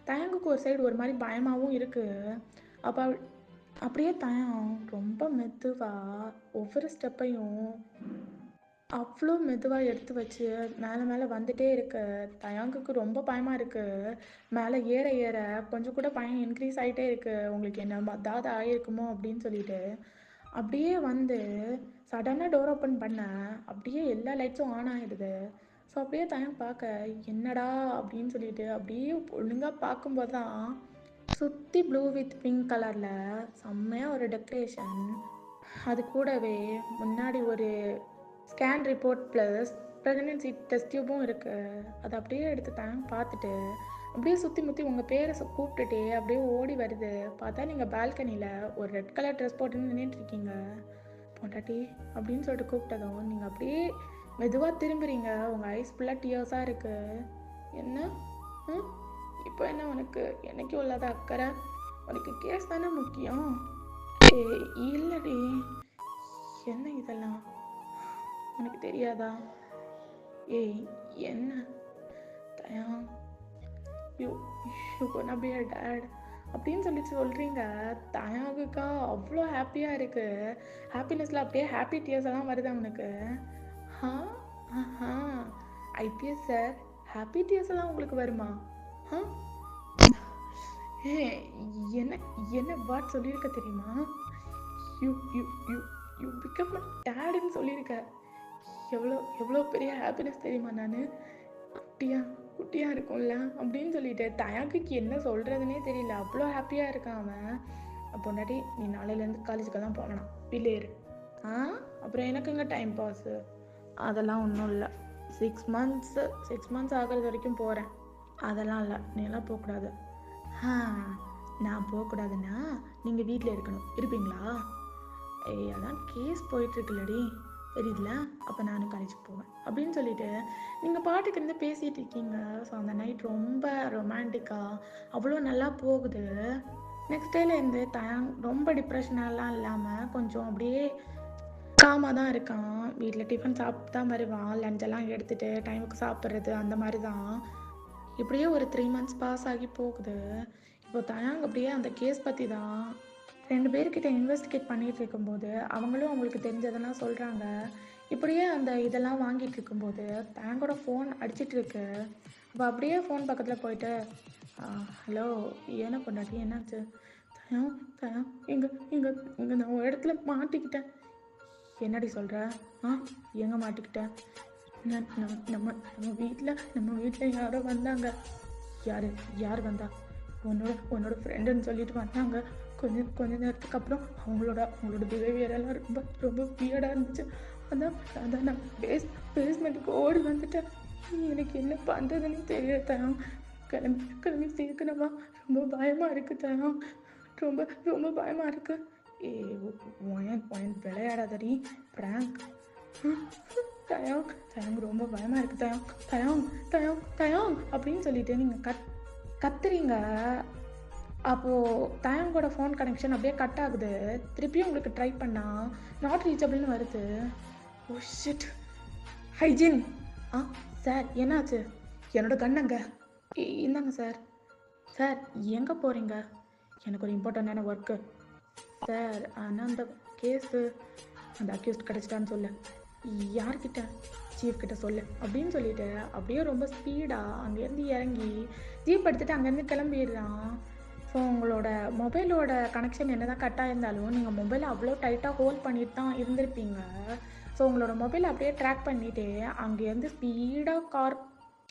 தயங்குக்கு ஒரு சைடு ஒரு மாதிரி பயமாகவும் இருக்குது. அப்போ அப்படியே தயம் ரொம்ப மெதுவாக ஒவ்வொரு ஸ்டெப்பையும் அவ்வளோ மெதுவாக எடுத்து வச்சு மேலே வந்துட்டே இருக்கு. தயாங்குக்கு ரொம்ப பயமாக இருக்குது. மேலே ஏற ஏற கொஞ்சம் கூட பயம் இன்க்ரீஸ் ஆகிட்டே இருக்குது. உங்களுக்கு என்ன ஏதாவது ஆகிருக்குமோ அப்படின்னு சொல்லிட்டு அப்படியே வந்து சடனாக டோர் ஓப்பன் பண்ண அப்படியே எல்லா லைட்ஸும் ஆன் ஆகிடுது. ஸோ அப்படியே தயம் பார்க்க என்னடா அப்படின்னு சொல்லிட்டு அப்படியே ஒழுங்காக பார்க்கும்போது தான் சுற்றி ப்ளூ வித் பிங்க் கலரில் செம்மையாக ஒரு டெக்கரேஷன். அது கூடவே முன்னாடி ஒரு scan report plus pregnancy test டியூபும் இருக்குது. அதை அப்படியே எடுத்து தான் பார்த்துட்டு அப்படியே சுற்றி முற்றி உங்கள் பேரை கூப்பிட்டுட்டே அப்படியே ஓடி வருது. பார்த்தா நீங்கள் பால்கனியில் ஒரு ரெட் கலர் ட்ரெஸ் போட்டு நின்றுட்டுருக்கீங்க. பொண்டாட்டி அப்படின்னு சொல்லிட்டு கூப்பிட்டதும் நீங்கள் அப்படியே மெதுவாக திரும்புறீங்க. உங்கள் ஐஸ் ஃபுல்லாக டியர்ஸாக இருக்குது. என்ன இப்போ என்ன உனக்கு என்னைக்கு உள்ளாத அக்கறை? உனக்கு கேஸ் தானே முக்கியம்? இல்லடி, என்ன இதெல்லாம் உனக்கு தெரியாதா? என்ன Daya, you gonna be a date அப்படின்னு சொல்லிட்டு சொல்கிறீங்க. தயாவுக்கா அவ்வளோ ஹாப்பியாக இருக்குது. ஹாப்பினஸில் அப்படியே ஹாப்பி டியர்ஸ் எல்லாம் வருது அவனுக்கு. ஐபிஎஸ் சார், ஹாப்பி டியர்ஸ் எல்லாம் உங்களுக்கு வருமா? என்ன என்ன வாட் சொல்லியிருக்க தெரியுமா? You you you you become a டேடுன்னு சொல்லியிருக்க. எவ்வளோ பெரிய ஹாப்பினஸ் தெரியுமா? நான் குட்டியாக இருக்கும்ல அப்படின்னு சொல்லிட்டு தயாக்கு என்ன சொல்கிறதுனே தெரியல. அவ்வளோ ஹாப்பியாக இருக்கான் அவன். பொண்டாட்டி, நீ நாளையிலேருந்து காலேஜுக்கெல்லாம் போகலாம், வீட்டில் இரு. அப்புறம் எனக்குங்க டைம் பாஸு? அதெல்லாம் ஒன்றும் இல்லை. 6 months ஆகிறது வரைக்கும் போகிறேன். அதெல்லாம் இல்லை, நீ எல்லாம் போகக்கூடாது. நான் போகக்கூடாதுன்னா நீங்கள் வீட்டில் இருக்கணும். இருப்பீங்களா? அதான் கேஸ் போயிட்டுருக்குல்லடி, தெரியுதுல? அப்போ நானும் காலேஜுக்கு போவேன் அப்படின்னு சொல்லிட்டு நீங்கள் பாட்டுக்கு இருந்து பேசிகிட்டு இருக்கீங்க. ஸோ அந்த நைட் ரொம்ப ரொமான்டிக்காக அவ்வளோ நல்லா போகுது. நெக்ஸ்ட் டேலேருந்து ரொம்ப டிப்ரெஷனெல்லாம் இல்லாமல் கொஞ்சம் அப்படியே காமாக தான் இருக்கான். வீட்டில் டிஃபன் சாப்பிட்டு தான் வருவான். லஞ்செல்லாம் எடுத்துகிட்டு டைமுக்கு சாப்பிட்றது அந்த மாதிரி தான். இப்படியே ஒரு 3 months பாஸ் ஆகி போகுது. இப்போ தயாங் அப்படியே அந்த கேஸ் பற்றி தான் 2 பேர்கிட்ட இன்வெஸ்டிகேட் பண்ணிகிட்டு இருக்கும்போது அவங்களும் அவங்களுக்கு தெரிஞ்சதெல்லாம் சொல்கிறாங்க. இப்படியே அந்த இதெல்லாம் வாங்கிட்டு இருக்கும்போது தயாங்கோட ஃபோன் அடிச்சிட்ருக்கு. அப்போ அப்படியே ஃபோன் பக்கத்தில் போயிட்டு, ஹலோ, ஏன்னா பொண்டாட்டி, என்னாச்சு? தயாங் இங்கே இங்கே இங்கே நான் ஒரு இடத்துல மாட்டிக்கிட்டேன். என்னடி சொல்கிற? எங்கே மாட்டிக்கிட்டேன்? நம்ம வீட்டில் யாரோ வந்தாங்க. யார் வந்தா? உன்னோட ஃப்ரெண்டுன்னு சொல்லிட்டு வந்தாங்க. கொஞ்ச நேரத்துக்கு அப்புறம் அவங்களோட பிஹேவியர் எல்லாம் ரொம்ப ரொம்ப வியர்டாக இருந்துச்சு. அதான் நான் பேஸ்மெண்ட்டுக்கு ஓடி வந்துட்டேன். எனக்கு என்ன பண்ணுறதுன்னு தெரியல தயம். கிளம்பி சீக்கிரமா. ரொம்ப பயமாக இருக்குது தயம், ரொம்ப ரொம்ப பயமாக இருக்குது. விளையாடாதடி, பிராங்க். தயாங் ரொம்ப பயமாக இருக்குது தயாங் அப்படின்னு சொல்லிட்டு நீங்கள் கத்துறீங்க. அப்போது தயாங்கோட ஃபோன் கனெக்ஷன் அப்படியே கட் ஆகுது. திருப்பியும் உங்களுக்கு ட்ரை பண்ணால் நாட் ரீச்சபிள்னு வருது. Oh shit. ஹைஜின். சார், என்னாச்சு? என்னோட கண்ணங்க இந்தாங்க சார். சார், எங்கே போகிறீங்க? எனக்கு ஒரு இம்பார்ட்டண்டான ஒர்க்கு சார். ஆனால் அந்த கேஸு, அந்த அக்யூஸ்ட் கிடச்சிட்டான்னு சொல்லு. யார்கிட்ட? சீஃப் கிட்ட சொல்லு அப்படின்னு சொல்லிட்டு அப்படியே ரொம்ப ஸ்பீடாக அங்கேருந்து இறங்கி ஜீப் எடுத்துகிட்டு அங்கேருந்து கிளம்பிடுறான். ஸோ உங்களோட மொபைலோட கனெக்ஷன் என்ன தான் கட்டாக இருந்தாலும் நீங்கள் மொபைலை அவ்வளோ டைட்டாக ஹோல்ட் பண்ணிட்டு தான் இருந்திருப்பீங்க. ஸோ உங்களோட மொபைலை அப்படியே ட்ராக் பண்ணிவிட்டு அங்கேருந்து ஸ்பீடாக கார்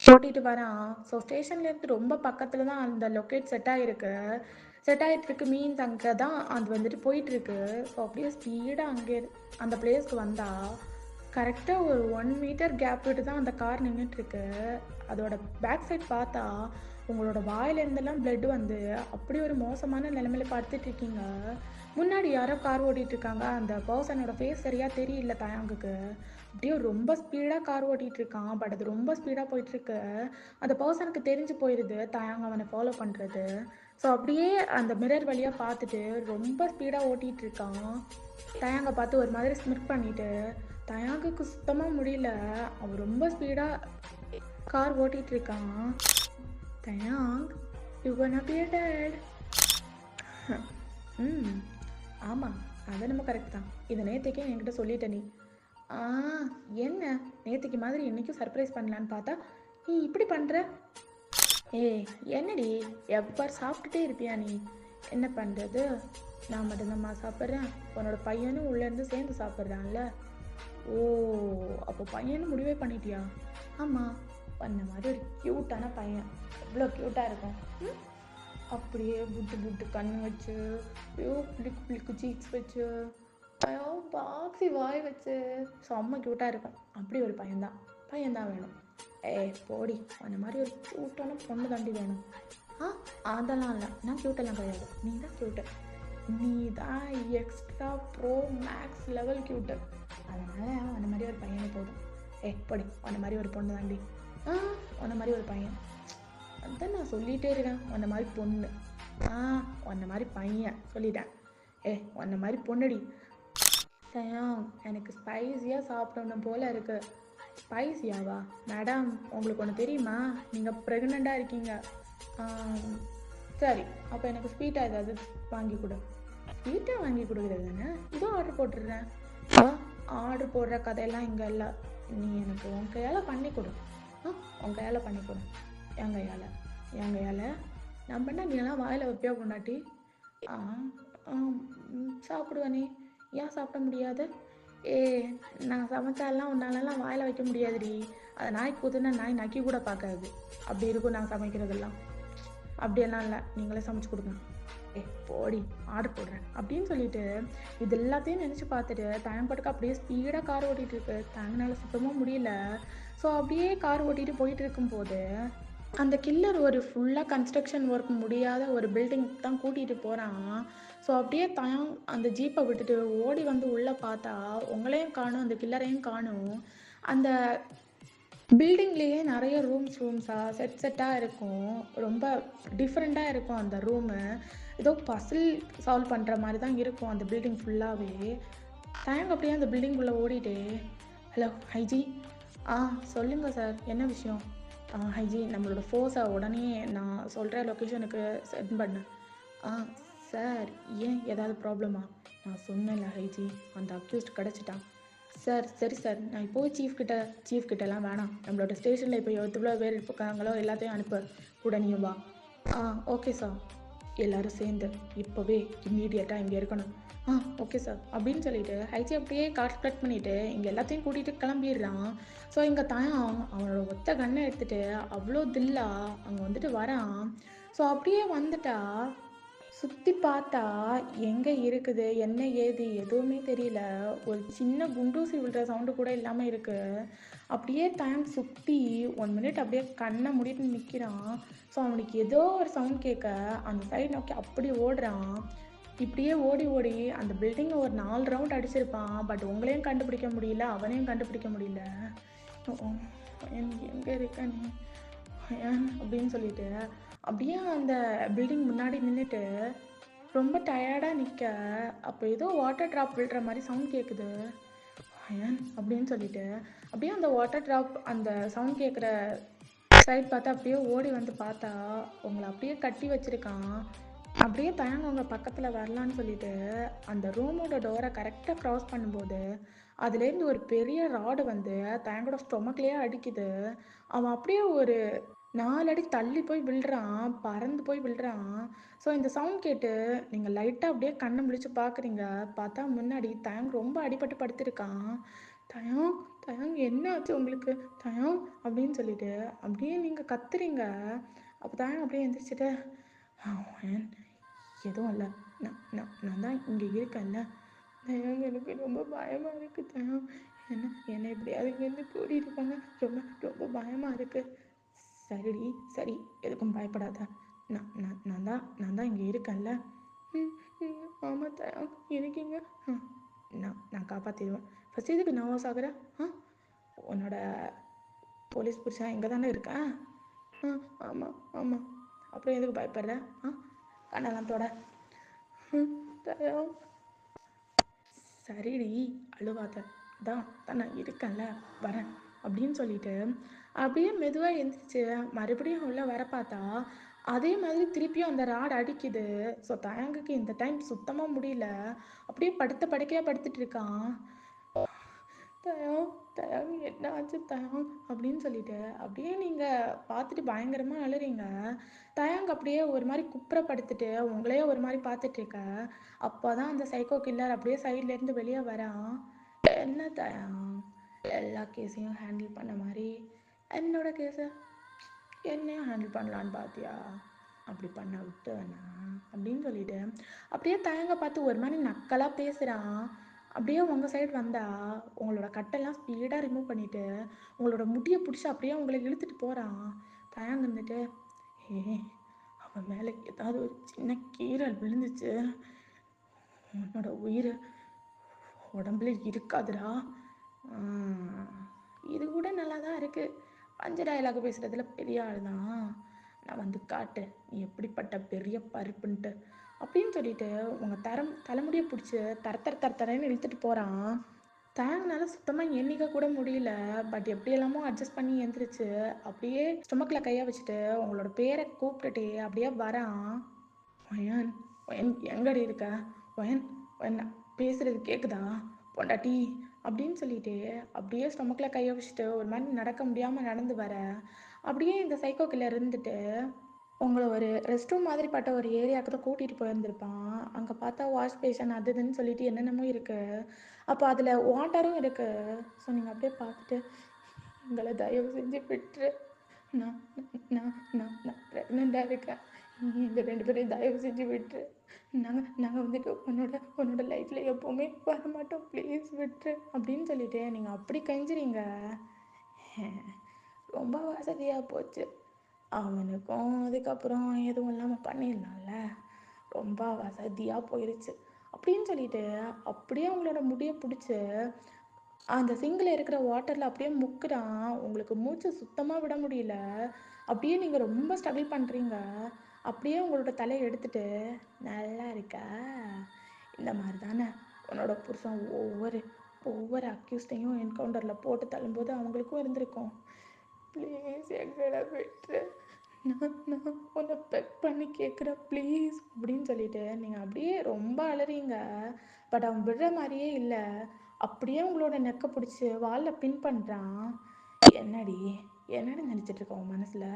ஓட்டிகிட்டு வரான். ஸோ ஸ்டேஷன்லேருந்து ரொம்ப பக்கத்தில் தான் அந்த லொக்கேட் செட் ஆகிட்டுருக்கு. மீன்ஸ் அங்கே தான் அது வந்துட்டு போயிட்டுருக்கு. ஸோ அப்படியே ஸ்பீடாக அங்கே அந்த பிளேஸ்க்கு வந்தால் கரெக்டாக ஒரு 1 மீட்டர் கேப் விட்டு தான் அந்த கார் நின்றுட்டுருக்கு. அதோட பேக் சைட் பார்த்தா உங்களோட வாயிலேருந்தெல்லாம் பிளட் வந்து அப்படி ஒரு மோசமான நிலைமையில படுத்துட்டு இருக்கீங்க. முன்னாடி யாரோ கார் ஓட்டிட்டு இருக்காங்க. அந்த பர்சனோட ஃபேஸ் சரியாக தெரியல தயாங்குக்கு. அப்படியே ரொம்ப ஸ்பீடாக கார் ஓட்டிட்டு இருக்கான். பட் அது ரொம்ப ஸ்பீடாக போயிட்டுருக்கு. அந்த பர்சனுக்கு தெரிஞ்சு போயிடுது தயாங் அவனை ஃபாலோ பண்ணுறது. ஸோ அப்படியே அந்த மிரர் வழியாக பார்த்துட்டு ரொம்ப ஸ்பீடாக ஓட்டிகிட்டு இருக்கான். தயாங்கை பார்த்து ஒரு மாதிரி ஸ்மிர்க் பண்ணிட்டு தயாங்குக்கு சுத்தமாக முடியல. அவன் ரொம்ப ஸ்பீடாக கார் ஓட்டிகிட்டு இருக்கான். தயாங், யூ gonna be dead. ம், ஆமாம், அது நம்ம கரெக்ட் தான். இதை நேற்றுக்கே என்கிட்ட சொல்லிட்ட நீ. ஆ, என்ன நேற்றுக்கு மாதிரி இன்றைக்கும் சர்ப்ரைஸ் பண்ணலான்னு பார்த்தா நீ இப்படி பண்ணுற? ஏய், என்னடி எவ்வாறு சாப்பிட்டுட்டே இருப்பியா நீ? என்ன பண்ணுறது, நான் மட்டும்தாம்மா சாப்பிட்றேன். உன்னோட பையனும் உள்ளேருந்து சேர்ந்து சாப்பிட்றான்ல. ஓ, அப்போ பையனும் முடிவே பண்ணிட்டியா? ஆமாம், அந்த மாதிரி ஒரு க்யூட்டான பையன். எவ்வளோ க்யூட்டாக இருக்கும். ம், அப்படியே புட்டு புட்டு கண் வச்சு, ஐயோ பிளிக்கு பிளிக்கு சீக்ஸ் வச்சு, ஐயோ பாக்ஸி வாய் வச்சு செம்ம க்யூட்டாக இருக்கும். அப்படி ஒரு பையன்தான் வேணும். ஏய் போடி, அந்த மாதிரி ஒரு க்யூட்டான பொண்ணு தாண்டி வேணும். ஆ, அதெல்லாம் இல்லை, நான் க்யூட்டெல்லாம் கிடையாது. நீ தான் க்யூட்டு. நீ தான் extra bro maths level cute. அதனால் அந்த மாதிரி ஒரு பையனே போதும். போடி, அந்த மாதிரி ஒரு பொண்ணு தாண்டி. ஆ, அந்த மாதிரி ஒரு பையன். அதான் நான் சொல்லிகிட்டே இருக்கேன், அந்த மாதிரி பொண்ணு. அந்த மாதிரி பையன் சொல்லிட்டேன். அந்த மாதிரி பொண்ணுடி. தயாங், எனக்கு ஸ்பைஸியாக சாப்பிடணும் போல் இருக்குது. ஸ்பைஸியாவா? மேடம், உங்களுக்கு ஒன்று தெரியுமா? நீங்கள் ப்ரெக்னெண்ட்டாக இருக்கீங்க. சரி, அப்போ எனக்கு ஸ்வீட்டாக ஏதாவது வாங்கி கொடு. ஸ்வீட்டாக வாங்கி கொடுக்குறது தானே, இதோ ஆர்டர் போட்டுடுறேன். ஆர்டர் போடுற கதையெல்லாம் இங்கே இல்லை. நீ எனக்கு உன் கையால் பண்ணி கொடு. உன் கையால் பண்ணி கொடு. என் கையால் நான் பண்ணால் நீங்களாம் வாயில் வைப்பியா கொண்டாட்டி? சாப்பிடுவேன். நீ ஏன் சாப்பிட முடியாது? நான் சமைச்சாலாம் உன்னாலலாம் வாயில் வைக்க முடியாதுடி. அதை நாய்க்கு ஊற்றுனா நாய் நக்கி கூட பார்க்காது. அப்படி இருக்கும் நான் சமைக்கிறதெல்லாம். அப்படியெல்லாம் இல்லை, நீங்களே சமைச்சு கொடுங்க. போடி, ஆர்டர் போடுறேன் அப்படின்னு சொல்லிட்டு இது எல்லாத்தையும் நினச்சி பார்த்துட்டு தயம்பட்டுக்கு அப்படியே ஸ்பீடாக கார் ஓட்டிகிட்டு இருக்கு. தயங்கனால சுத்தமாக முடியல. ஸோ அப்படியே கார் ஓட்டிகிட்டு போயிட்டு இருக்கும்போது அந்த கில்லர் ஒரு ஃபுல்லாக கன்ஸ்ட்ரக்ஷன் ஒர்க் முடியாத ஒரு பில்டிங் தான் கூட்டிகிட்டு போகிறான். ஸோ அப்படியே தயாங் அந்த ஜீப்பை விட்டுட்டு ஓடி வந்து உள்ளே பார்த்தா உங்களையும் காணும், அந்த கில்லரையும் காணும். அந்த பில்டிங்லேயே நிறைய ரூம்ஸாக செட்டாக இருக்கும். ரொம்ப டிஃப்ரெண்ட்டாக இருக்கும் அந்த ரூமு. ஏதோ பசில் சால்வ் பண்ணுற மாதிரி தான் இருக்கும் அந்த பில்டிங் ஃபுல்லாகவே. தயாங் அப்படியே அந்த பில்டிங்குள்ளே ஓடிட்டு, ஹலோ ஹைஜி. சொல்லுங்கள் சார், என்ன விஷயம்? ஹைஜி, நம்மளோட ஃபோர்ஸை உடனே நான் சொல்கிற லொக்கேஷனுக்கு சென்ட் பண்ணு. சார், ஏன் ஏதாவது ப்ராப்ளமா? நான் சொன்னேன்ல ஹைஜி, அந்த அக்யூஸ்ட் கிடச்சிட்டான். சார், சரி சார், நான் இப்போது சீஃப்கிட்டலாம் வேணாம். நம்மளோட ஸ்டேஷனில் இப்போ எவ்வளோ பேர் இருக்காங்களோ எல்லாத்தையும் அனுப்ப கூட நீயும் வா. Okay sir. எல்லோரும் சேர்ந்து இப்போவே இம்மீடியட்டாக இங்கே இருக்கணும். ஓகே சார் அப்படின்னு சொல்லிட்டு ஹைஜி அப்படியே கார்ட் கட் பண்ணிவிட்டு இங்கே எல்லாத்தையும் கூட்டிகிட்டு கிளம்பிடுறான். ஸோ இங்கே தயாங் அவனோட ஒத்த கண்ணை எடுத்துகிட்டு அவ்வளோ தில்லா அங்கே வந்துட்டு வரான். ஸோ அப்படியே வந்துட்டா சுற்றி பார்த்தா எங்கே இருக்குது என்ன ஏது எதுவுமே தெரியல. ஒரு சின்ன குண்டூசி விழுற சவுண்டு கூட இல்லாமல் இருக்குது. அப்படியே தயாங் சுற்றி 1 மினிட் அப்படியே கண்ணை மூடிட்டு நிற்கிறான். ஸோ அவனுக்கு ஏதோ ஒரு சவுண்ட் கேட்க அந்த சைடு நோக்கி அப்படி ஓடுறான். இப்படியே ஓடி ஓடி அந்த பில்டிங்கை ஒரு 4 ரவுண்ட் அடிச்சிருப்பான். பட் உங்களையும் கண்டுபிடிக்க முடியல, அவனையும் கண்டுபிடிக்க முடியல. எங்கே இருக்க நீ அப்படின்னு சொல்லிட்டு அப்படியே அந்த பில்டிங் முன்னாடி நின்றுட்டு ரொம்ப டயர்டாக நிற்க, அப்போ ஏதோ வாட்டர் ட்ராப் விழுற மாதிரி சவுண்ட் கேட்குது. அப்படின்னு சொல்லிட்டு அப்படியே அந்த வாட்டர் ட்ராப் அந்த சவுண்ட் கேட்குற சைட் பார்த்தா அப்படியே ஓடி வந்து பார்த்தா உங்களை அப்படியே கட்டி வச்சுருக்கான். அப்படியே தயாங் அவங்க பக்கத்தில் வரலான்னு சொல்லிட்டு அந்த ரூமோட டோரை கரெக்டாக க்ராஸ் பண்ணும்போது அதுலேருந்து ஒரு பெரிய ராடு வந்து தயாங்கோட ஸ்டொமக்லேயே அடிக்குது. அவன் அப்படியே ஒரு 4 அடி தள்ளி போய் விழுறான், பறந்து போய் விழுறான். ஸோ இந்த சவுண்ட் கேட்டு நீங்கள் லைட்டாக அப்படியே கண்ணை முழிச்சு பார்க்குறீங்க. பார்த்தா முன்னாடி தயாங் ரொம்ப அடிபட்டு படுத்திருக்கான். தயாங், தயாங் என்ன ஆச்சு உங்களுக்கு தயாங் அப்படின்னு சொல்லிட்டு அப்படியே நீங்கள் கத்துறீங்க. அப்போ தயாங் அப்படியே எந்திரிச்சிட்டு எதுவும் இல்லை, நான் தான் இங்கே இருக்கேன்ல தயாங், எனக்கு ரொம்ப பயமாக இருக்குது தயாங், என்ன என்ன எப்படியாவது இங்கேருந்து கூட்டிகிட்டு போங்க, ரொம்ப ரொம்ப பயமாக இருக்குது. சரிடி, சரி, எதுக்கும் பயப்படாத. நான் தான் இங்கே இருக்கேன்ல. ம் ம், ஆமாம் தயம், இருக்கீங்க. நான் காப்பாற்றிடுவேன். ஃபஸ்ட் எதுக்கு நர்வஸ் ஆகுற? உன்னோட போலீஸ் புருஷன் இங்கே தானே இருக்கேன். ஆமாம் ஆமாம். அப்புறம் எதுக்கு பயப்படுற? கண்ணெல்லாம் தொட. தயம், சரிடி, அழுவாத. தான் நான் இருக்கேன்ல, வரேன் அப்படின்னு சொல்லிட்டு அப்படியே மெதுவாக எந்திரிச்சு மறுபடியும் உள்ள வர பார்த்தா அதே மாதிரி திருப்பியும் அந்த ராட் அடிக்குது. ஸோ தயங்குக்கு இந்த டைம் சுத்தமாக முடியல. அப்படியே படுத்த படுக்கையாக படுத்துட்டு இருக்கான். தயம், தயம், என்ன ஆச்சு தயம் அப்படின்னு சொல்லிட்டு அப்படியே நீங்கள் பார்த்துட்டு பயங்கரமாக அழுறீங்க. தயங்க அப்படியே ஒரு மாதிரி குப்புறப்படுத்திட்டு உங்களையே ஒரு மாதிரி பார்த்துட்டு இருக்க. அப்போ தான் அந்த சைக்கோ கில்லர் அப்படியே சைட்லேருந்து வெளியே வரான். என்ன தயம், எல்லா கேஸையும் ஹேண்டில் பண்ண மாதிரி என்னோட கேஸை என்னையும் ஹேண்டில் பண்ணலான்னு பார்த்தியா? அப்படி பண்ண விட்டுவேண்ணா அப்படின்னு சொல்லிட்டு அப்படியே தயங்க பார்த்து ஒரு மாதிரி நக்கலாக பேசுகிறான். அப்படியே உங்கள் சைடு வந்தா உங்களோட கட்டெல்லாம் ஸ்பீடாக ரிமூவ் பண்ணிவிட்டு உங்களோட முடியை பிடிச்சி அப்படியே உங்களை இழுத்துட்டு போகிறான். தயங்க இருந்துட்டு, அவன் மேலே ஏதாவது ஒரு சின்ன கீறல் விழுந்துச்சு, உன்னோட உயிர் உடம்புல இருக்காதுடா. இது கூட நல்லா தான் இருக்குது. பஞ்ச டயலாக் பேசுகிறதுல பெரிய ஆள் தான். நான் வந்து காட்டு நீ எப்படிப்பட்ட பெரிய பருப்புன்ட்டு அப்படின்னு சொல்லிட்டு உங்கள் தலைமுடியை பிடிச்சி தரன்னு இழுத்துட்டு போகிறான். தயங்கனால சுத்தமாக எண்ணிக்க கூட முடியல. பட் எப்படி எல்லாமோ அட்ஜஸ்ட் பண்ணி எந்திரிச்சு அப்படியே ஸ்டொமக்கில் கையை வச்சுட்டு உங்களோட பேரை கூப்பிட்டுட்டே அப்படியே வரான். ஒயன், ஒயன் எங்கடி இருக்க? ஒயன், ஒயன் பேசுகிறது கேட்குதா பொண்டாட்டி அப்படின்னு சொல்லிட்டு அப்படியே ஸ்டொமக்கில் கையை வச்சுட்டு ஒரு மாதிரி நடக்க முடியாமல் நடந்து வர அப்படியே இந்த சைக்கோ கில்லர் இருந்துட்டு உங்களை ஒரு ரெஸ்ட் ரூம் மாதிரி பட்ட ஒரு ஏரியாவுக்கு தான் கூட்டிகிட்டு போயிருந்திருப்பான். அங்கே பார்த்தா வாஷ் பேஷன் அது இதுன்னு சொல்லிட்டு என்னென்னமோ இருக்குது. அப்போ அதில் வாட்டரும் இருக்குது. ஸோ நீங்கள் அப்படியே பார்த்துட்டு எங்களை தயவு செஞ்சு விட்டுரு. நான் நான் நான் நான் ப்ரெக்னெண்ட்டாக இருக்கேன். இந்த 2 பேரையும் தயவு செஞ்சு விட்டுரு. நாங்கள் வந்துட்டு உன்னோட லைஃப்பில் எப்போவுமே வரமாட்டோம், ப்ளீஸ் விட்டுரு அப்படின்னு சொல்லிட்டு நீங்கள் அப்படி கெஞ்சுறீங்க. ரொம்ப வசதியாக போச்சு. அவனுக்கும் அதுக்கப்புறம் எதுவும் இல்லாமல் பண்ணிடலாம்ல. ரொம்ப வசதியாக போயிடுச்சு அப்படின்னு சொல்லிட்டு அப்படியே அவங்களோட முடியை பிடிச்சி அந்த சிங்கில் இருக்கிற வாட்டரில் அப்படியே முக்குறான். உங்களுக்கு மூச்சு சுத்தமாக விட முடியல. அப்படியே நீங்கள் ரொம்ப ஸ்ட்ரகிள் பண்ணுறீங்க. அப்படியே உங்களோட தலையை எடுத்துட்டு நல்லா இருக்கா, இந்த மாதிரி தானே உன்னோட புருஷன் ஒவ்வொரு அக்யூஸ்டையும் என்கவுண்டரில் போட்டு தள்ளும்போது அவங்களுக்கும் இருந்திருக்கும். ப்ளீஸ் எங்களை விட்டுரு. நான் உன்னை பெக் பண்ணி கேட்குறேன் ப்ளீஸ் அப்படின்னு சொல்லிட்டு நீங்கள் அப்படியே ரொம்ப அலறீங்க. பட் அவன் விடுற மாதிரியே இல்லை. அப்படியே உங்களோட நெக்கை பிடிச்சி வாலில் பின் பண்ணுறான். என்னடி நினச்சிட்டு இருக்க உன் மனசில்?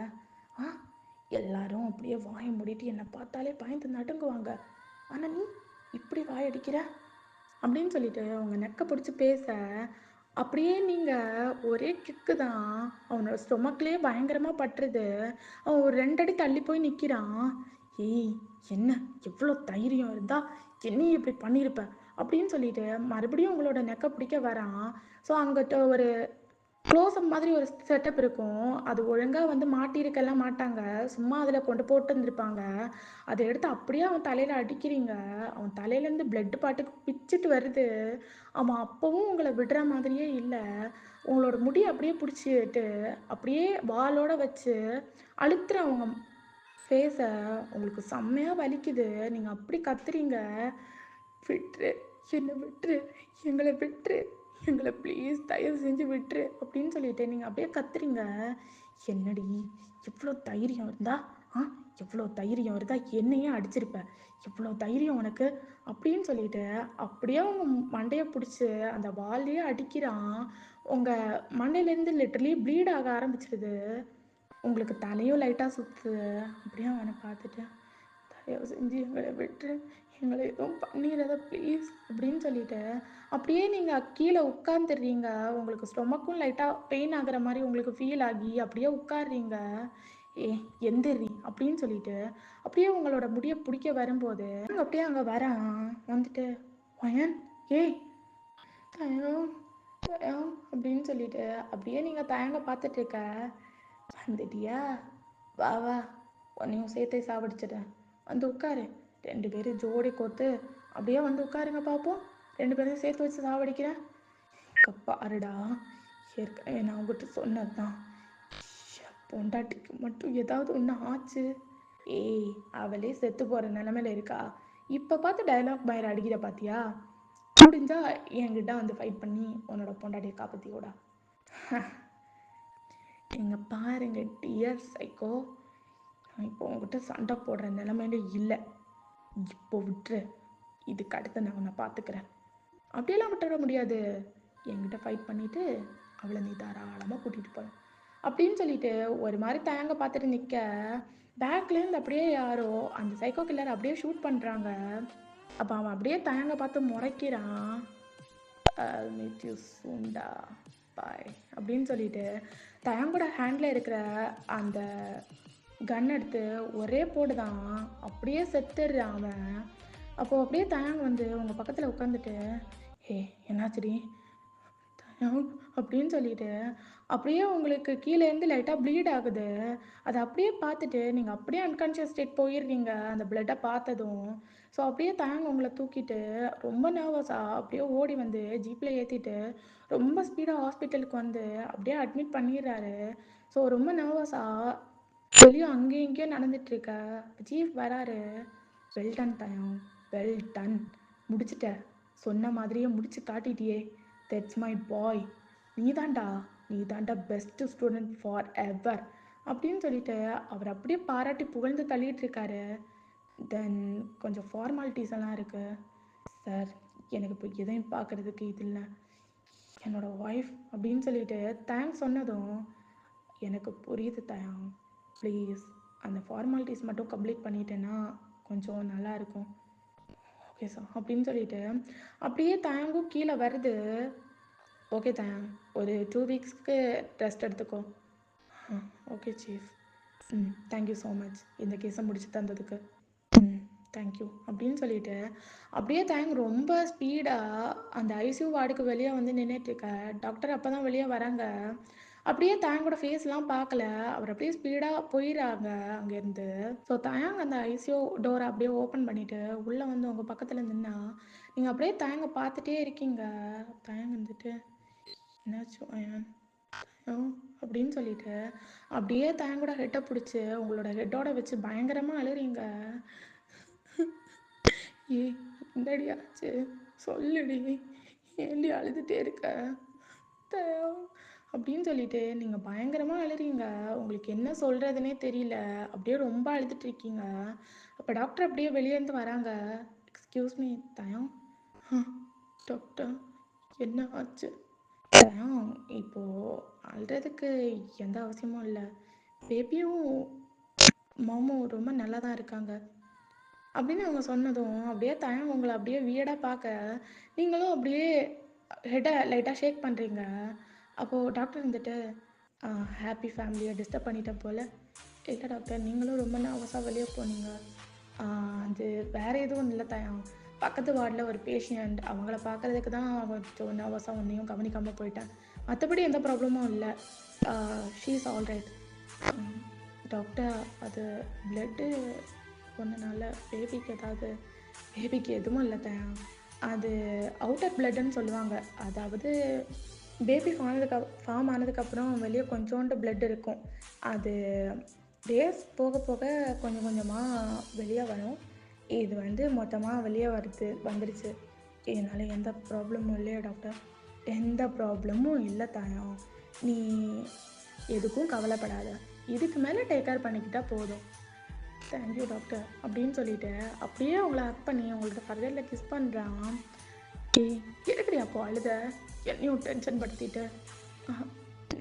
எல்லாரும் அப்படியே வாயை மூடிட்டு என்னை பார்த்தாலே பயந்து நடுங்குவாங்க. ஆனால் நீ இப்படி வாயடிக்கிற அப்படின்னு சொல்லிட்டு அவங்க நெக்கை பிடிச்சி பேச அப்படியே நீங்கள் ஒரே கிக்கு தான். அவனோட ஸ்டொமக்லேயே பயங்கரமாக பட்டுருது. அவன் ஒரு 2 அடி தள்ளி போய் நிற்கிறான். ஏய், என்ன எவ்வளோ தைரியம் இருந்தா என்னையும் இப்படி பண்ணியிருப்பேன் அப்படின்னு சொல்லிட்டு மறுபடியும் உங்களோட நெக்கை பிடிக்க வரான். ஸோ அங்கிட்ட ஒரு க்ளோஸ்அப் மாதிரி ஒரு செட்டப் இருக்கும். அது ஒழுங்காக வந்து மாட்டியிருக்கெல்லாம் மாட்டாங்க, சும்மா அதில் கொண்டு போட்டு இருந்திருப்பாங்க. அதை எடுத்து அப்படியே அவன் தலையில் அடிக்கிறீங்க. அவன் தலையிலேருந்து பிளட் பாட்டுக்கு பிச்சுட்டு வருது. அவன் அப்போவும் உங்களை விடுற மாதிரியே இல்லை. உங்களோட முடி அப்படியே பிடிச்சிட்டு அப்படியே வாலோட வச்சு அழுத்துற அவங்க ஃபேஸை உங்களுக்கு செம்மையாக வலிக்குது. நீங்கள் அப்படி கத்துறீங்க. விட்டுரு, என்னை விட்டுரு, எங்களை ப்ளீஸ் தயவு செஞ்சு விட்டுரு அப்படின்னு சொல்லிட்டு நீங்கள் அப்படியே கத்துறீங்க. என்னடி எவ்வளோ தைரியம் இருந்தா எவ்வளோ தைரியம் இருந்தா என்னையே அடிச்சிருப்ப, எவ்வளோ தைரியம் உனக்கு அப்படின்னு சொல்லிட்டு அப்படியே அவங்க மண்டையை பிடிச்சி அந்த வால்லையே அடிக்கிறான். உங்கள் மண்டையிலேருந்து லிட்டரலி ப்ளீட் ஆக ஆரம்பிச்சிடுது. உங்களுக்கு தலையும் லைட்டாக சுற்றுது. அப்படியே அவனை பார்த்துட்டு தயவு செஞ்சு எங்களை விட்டுரு, எங்களை எதுவும் பண்ணிடாத ப்ளீஸ் அப்படின்னு சொல்லிட்டு அப்படியே நீங்கள் கீழே உட்காந்துடுறீங்க. உங்களுக்கு ஸ்டொமக்கும் லைட்டாக பெயின் ஆகிற மாதிரி உங்களுக்கு ஃபீல் ஆகி அப்படியே உட்காடுறீங்க. எந்திரி அப்படின்னு சொல்லிட்டு அப்படியே உங்களோட முடியை பிடிக்க வரும்போது அப்படியே அங்கே வரான். வந்துட்டு ஒயன், ஏய் தயம், அப்படின்னு சொல்லிட்டு அப்படியே நீங்கள் தயங்க பார்த்துட்ருக்க. வந்துட்டியா? வா வா, உன்னையும் சேர்த்தே சாவடிச்சிட்டேன். வந்து உட்காரு. 2 பேரும் ஜோடி கோத்து அப்படியே வந்து உட்காருங்க பார்ப்போம். 2 பேரும் சேர்த்து வச்சு சாவடிக்கிறேன். பாருடா, ஏற்கனவே நான் உங்ககிட்ட சொன்னது தான், பொண்டாட்டிக்கு மட்டும் ஏதாவது ஒன்று ஆச்சு, ஏய் அவளே செத்து போகிற நிலமையில இருக்கா, இப்போ பார்த்து டைலாக் பயிர் அடிக்கிற பார்த்தியா? முடிஞ்சா என்கிட்ட வந்து ஃபைட் பண்ணி உன்னோட பொண்டாட்டியை காப்பாற்றியோடா. எங்க பாருங்க டியர் சைக்கோ, இப்போ உங்ககிட்ட சண்டை போடுற நிலைமையில இல்லை. இப்போ விட்டுரு, இதுக்கு அடுத்து நான் உன்னை பார்த்துக்கிறேன். அப்படியெல்லாம் விட்டுற முடியாது. என்கிட்ட ஃபைட் பண்ணிவிட்டு அவளை நீ தாராளமாக கூட்டிகிட்டு போகலாம் அப்படின்னு சொல்லிட்டு ஒரு மாதிரி தயங்க பார்த்துட்டு நிற்க, பேக்லேருந்து அப்படியே யாரோ அந்த சைக்கோ கில்லர் அப்படியே ஷூட் பண்ணுறாங்க. அப்போ அவன் அப்படியே தயங்க பார்த்து முறைக்கிறான், மீட் யூ சூண்டா பாய் அப்படின்னு சொல்லிட்டு தயங்கோட ஹேண்டில் இருக்கிற அந்த கன் எடுத்து ஒரே போடு தான் அப்படியே செத்துடுறான் அவன். அப்போது அப்படியே தயங்க வந்து உங்கள் பக்கத்தில் உட்காந்துட்டு, ஹே என்னாச்சுடி தயம் அப்படின்னு சொல்லிட்டு அப்படியே உங்களுக்கு கீழேருந்து லைட்டாக ப்ளீட் ஆகுது. அதை அப்படியே பார்த்துட்டு நீங்கள் அப்படியே அன்கான்ஷியஸ் ஸ்டேட் போயிடுறீங்க அந்த பிளட்டை பார்த்ததும். ஸோ அப்படியே தயங்க உங்களை தூக்கிட்டு ரொம்ப நர்வஸாக அப்படியே ஓடி வந்து ஜீப்பில் ஏற்றிட்டு ரொம்ப ஸ்பீடாக ஹாஸ்பிட்டலுக்கு வந்து அப்படியே அட்மிட் பண்ணிடுறாரு. ஸோ ரொம்ப நர்வஸாக வெளியே அங்கேயும் இங்கேயும் நடந்துட்டுருக்க சீஃப் வராரு. வெல் டன் தயம், வெல் டன், முடிச்சிட்ட, சொன்ன மாதிரியே முடிச்சு காட்டிட்டியே, தட்ஸ் மை பாய், நீ தாண்டா பெஸ்ட் ஸ்டூடெண்ட் ஃபார் எவர் அப்படின்னு சொல்லிட்டு அவர் அப்படியே பாராட்டி புகழ்ந்து தள்ளிட்டு இருக்காரு. தென் கொஞ்சம் ஃபார்மாலிட்டிஸ் எல்லாம் இருக்குது சார், எனக்கு இப்போ எதையும் பார்க்குறதுக்கு இது இல்லை, என்னோட ஒய்ஃப் அப்படின்னு சொல்லிட்டு தேங்க்ஸ் சொன்னதும் எனக்கு புரியுது தயம், ப்ளீஸ் அந்த ஃபார்மாலிட்டிஸ் மட்டும் கம்ப்ளீட் பண்ணிட்டேன்னா கொஞ்சம் நல்லாயிருக்கும். ஓகே சார் அப்படின்னு சொல்லிட்டு அப்படியே தயங்கும் கீழே வருது. ஓகே தயம், ஒரு 2 வீக்ஸ்க்கு ரெஸ்ட் எடுத்துக்கோ. Okay chief. Thank you so much இந்த கேஸை முடிச்சு தந்ததுக்கு. தேங்க்யூ அப்படின்னு சொல்லிட்டு அப்படியே தயங்க ரொம்ப ஸ்பீடாக அந்த ஐசியூ வார்டுக்கு வெளியே வந்து நின்றுட்டுருக்க. டாக்டர் அப்போ தான் வெளியே வராங்க. அப்படியே தயங்கோட ஃபேஸ்லாம் பார்க்கல, அவர் அப்படியே ஸ்பீடாக போயிடுறாங்க அங்கேருந்து. ஸோ தயங்க அந்த ஐசியூ டோரை அப்படியே ஓப்பன் பண்ணிவிட்டு உள்ளே வந்து உங்கள் பக்கத்தில் நின்னா நீங்கள் அப்படியே தயங்க பார்த்துட்டே இருக்கீங்க. தயங்க வந்துட்டு என்னாச்சும் அயன் அப்படின்னு சொல்லிட்டு அப்படியே தயங்கோட ஹெட்டை பிடிச்சி உங்களோட ஹெட்டோட வச்சு பயங்கரமாக அழுறீங்க. ஏ என்னடி ஆச்சு சொல்லுடி, ஏண்டி அழுதுகிட்டே இருக்க அப்படின்னு சொல்லிட்டு நீங்கள் பயங்கரமாக அழுறீங்க. உங்களுக்கு என்ன சொல்கிறதுனே தெரியல, அப்படியே ரொம்ப அழுதுட்டு இருக்கீங்க. அப்போ டாக்டர் அப்படியே வெளியேருந்து வராங்க. Excuse me தயம். டாக்டர் என்ன ஆச்சு? தயம் இப்போது அழுறதுக்கு எந்த அவசியமும் இல்லை, பேபியும் மாமும் ரொம்ப நல்லா தான் இருக்காங்க அப்படின்னு அவங்க சொன்னதும் அப்படியே தயம் உங்களை அப்படியே வியர்டாக பார்க்க நீங்களும் அப்படியே ஹெட்டை லைட்டாக ஷேக் பண்ணுறீங்க. அப்போது டாக்டர் வந்துட்டு ஹாப்பி ஃபேமிலியை டிஸ்டர்ப் பண்ணிட்டேன் போல். இல்லை டாக்டர், நீங்களும் ரொம்ப நர்வஸாக வெளியே போனீங்க. அது வேறு எதுவும் இல்லை தயம், பக்கத்து வார்டில் ஒரு பேஷண்ட், அவங்கள பார்க்குறதுக்கு தான் கொஞ்சம் நர்வஸாக ஒன்றையும் கவனிக்காமல் போயிட்டேன், மற்றபடி எந்த ப்ராப்ளமும் இல்லை. She is all right. Doctor அது பிளட்டு ஒன்றுனால பேபிக்கு எதுவும் இல்லை தயம், அது அவுட்டர் பிளட்டுன்னு சொல்லுவாங்க. அதாவது பேபி ஃபார்ம் ஆனதுக்கப்புறம் வெளியே கொஞ்சோண்டு பிளட் இருக்கும், அது டேஸ் போக போக கொஞ்சம் கொஞ்சமாக வெளியே வரும். இது வந்து மொத்தமாக வெளியே வந்துடுச்சு. இதனால் எந்த ப்ராப்ளமும் இல்லையா டாக்டர்? எந்த ப்ராப்ளமும் இல்லை தாயம், நீ எதுக்கும் கவலைப்படாத, இதுக்கு மேலே டேக் கேர் பண்ணிக்கிட்டால் போதும். தேங்க்யூ டாக்டர் அப்படின்னு சொல்லிட்டு அப்படியே உங்களை ஹக் பண்ணி உங்கள்கிட்ட ஃபர்தரில் கிஸ் பண்ணுறான். எதுக்குடி அப்போ அழுத, என்னையும் டென்ஷன் படுத்திட்டு?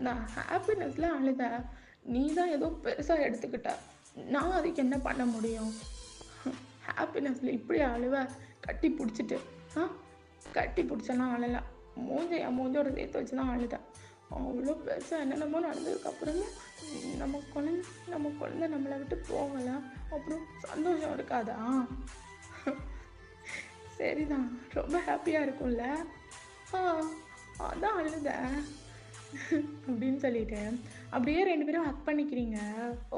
நான் ஹாப்பினஸில் அழுத, நீ தான் ஏதோ பெருசாக எடுத்துக்கிட்ட, நான் அதுக்கு என்ன பண்ண முடியும்? ஹாப்பினஸில் இப்படி அழுவ, கட்டி பிடிச்சிட்டு கட்டி பிடிச்சலாம் அழலை, மூஞ்சோட சேர்த்து வச்சு தான் அழுதேன். அவ்வளோ பெருசாக என்னென்னமோ நடந்ததுக்கப்புறமும் நம்ம குழந்தை நம்மளை விட்டு போகலாம், அப்புறம் சந்தோஷம் இருக்காதா? சரிதான், ரொம்ப ஹாப்பியாக இருக்கும்ல. அதான் அழுதேன் அப்படின்னு சொல்லிட்டு அப்படியே 2 பேரும் ஹக் பண்ணிக்கிறீங்க.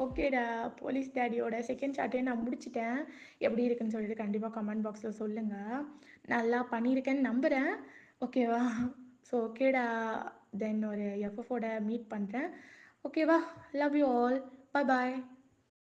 ஓகேடா, போலீஸ் டாடியோட செகண்ட் சார்ட்டே நான் முடிச்சுட்டேன். எப்படி இருக்குன்னு சொல்லிட்டு கண்டிப்பா கமெண்ட் பாக்ஸ்ல சொல்லுங்க. நல்லா பண்ணியிருக்கேன்னு நம்புறேன். ஓகேவா? ஸோ ஓகேடா. தென் ஒரு எஃப்எஃப் ஓட மீட் பண்றேன். ஓகேவா? Love you all. Bye bye.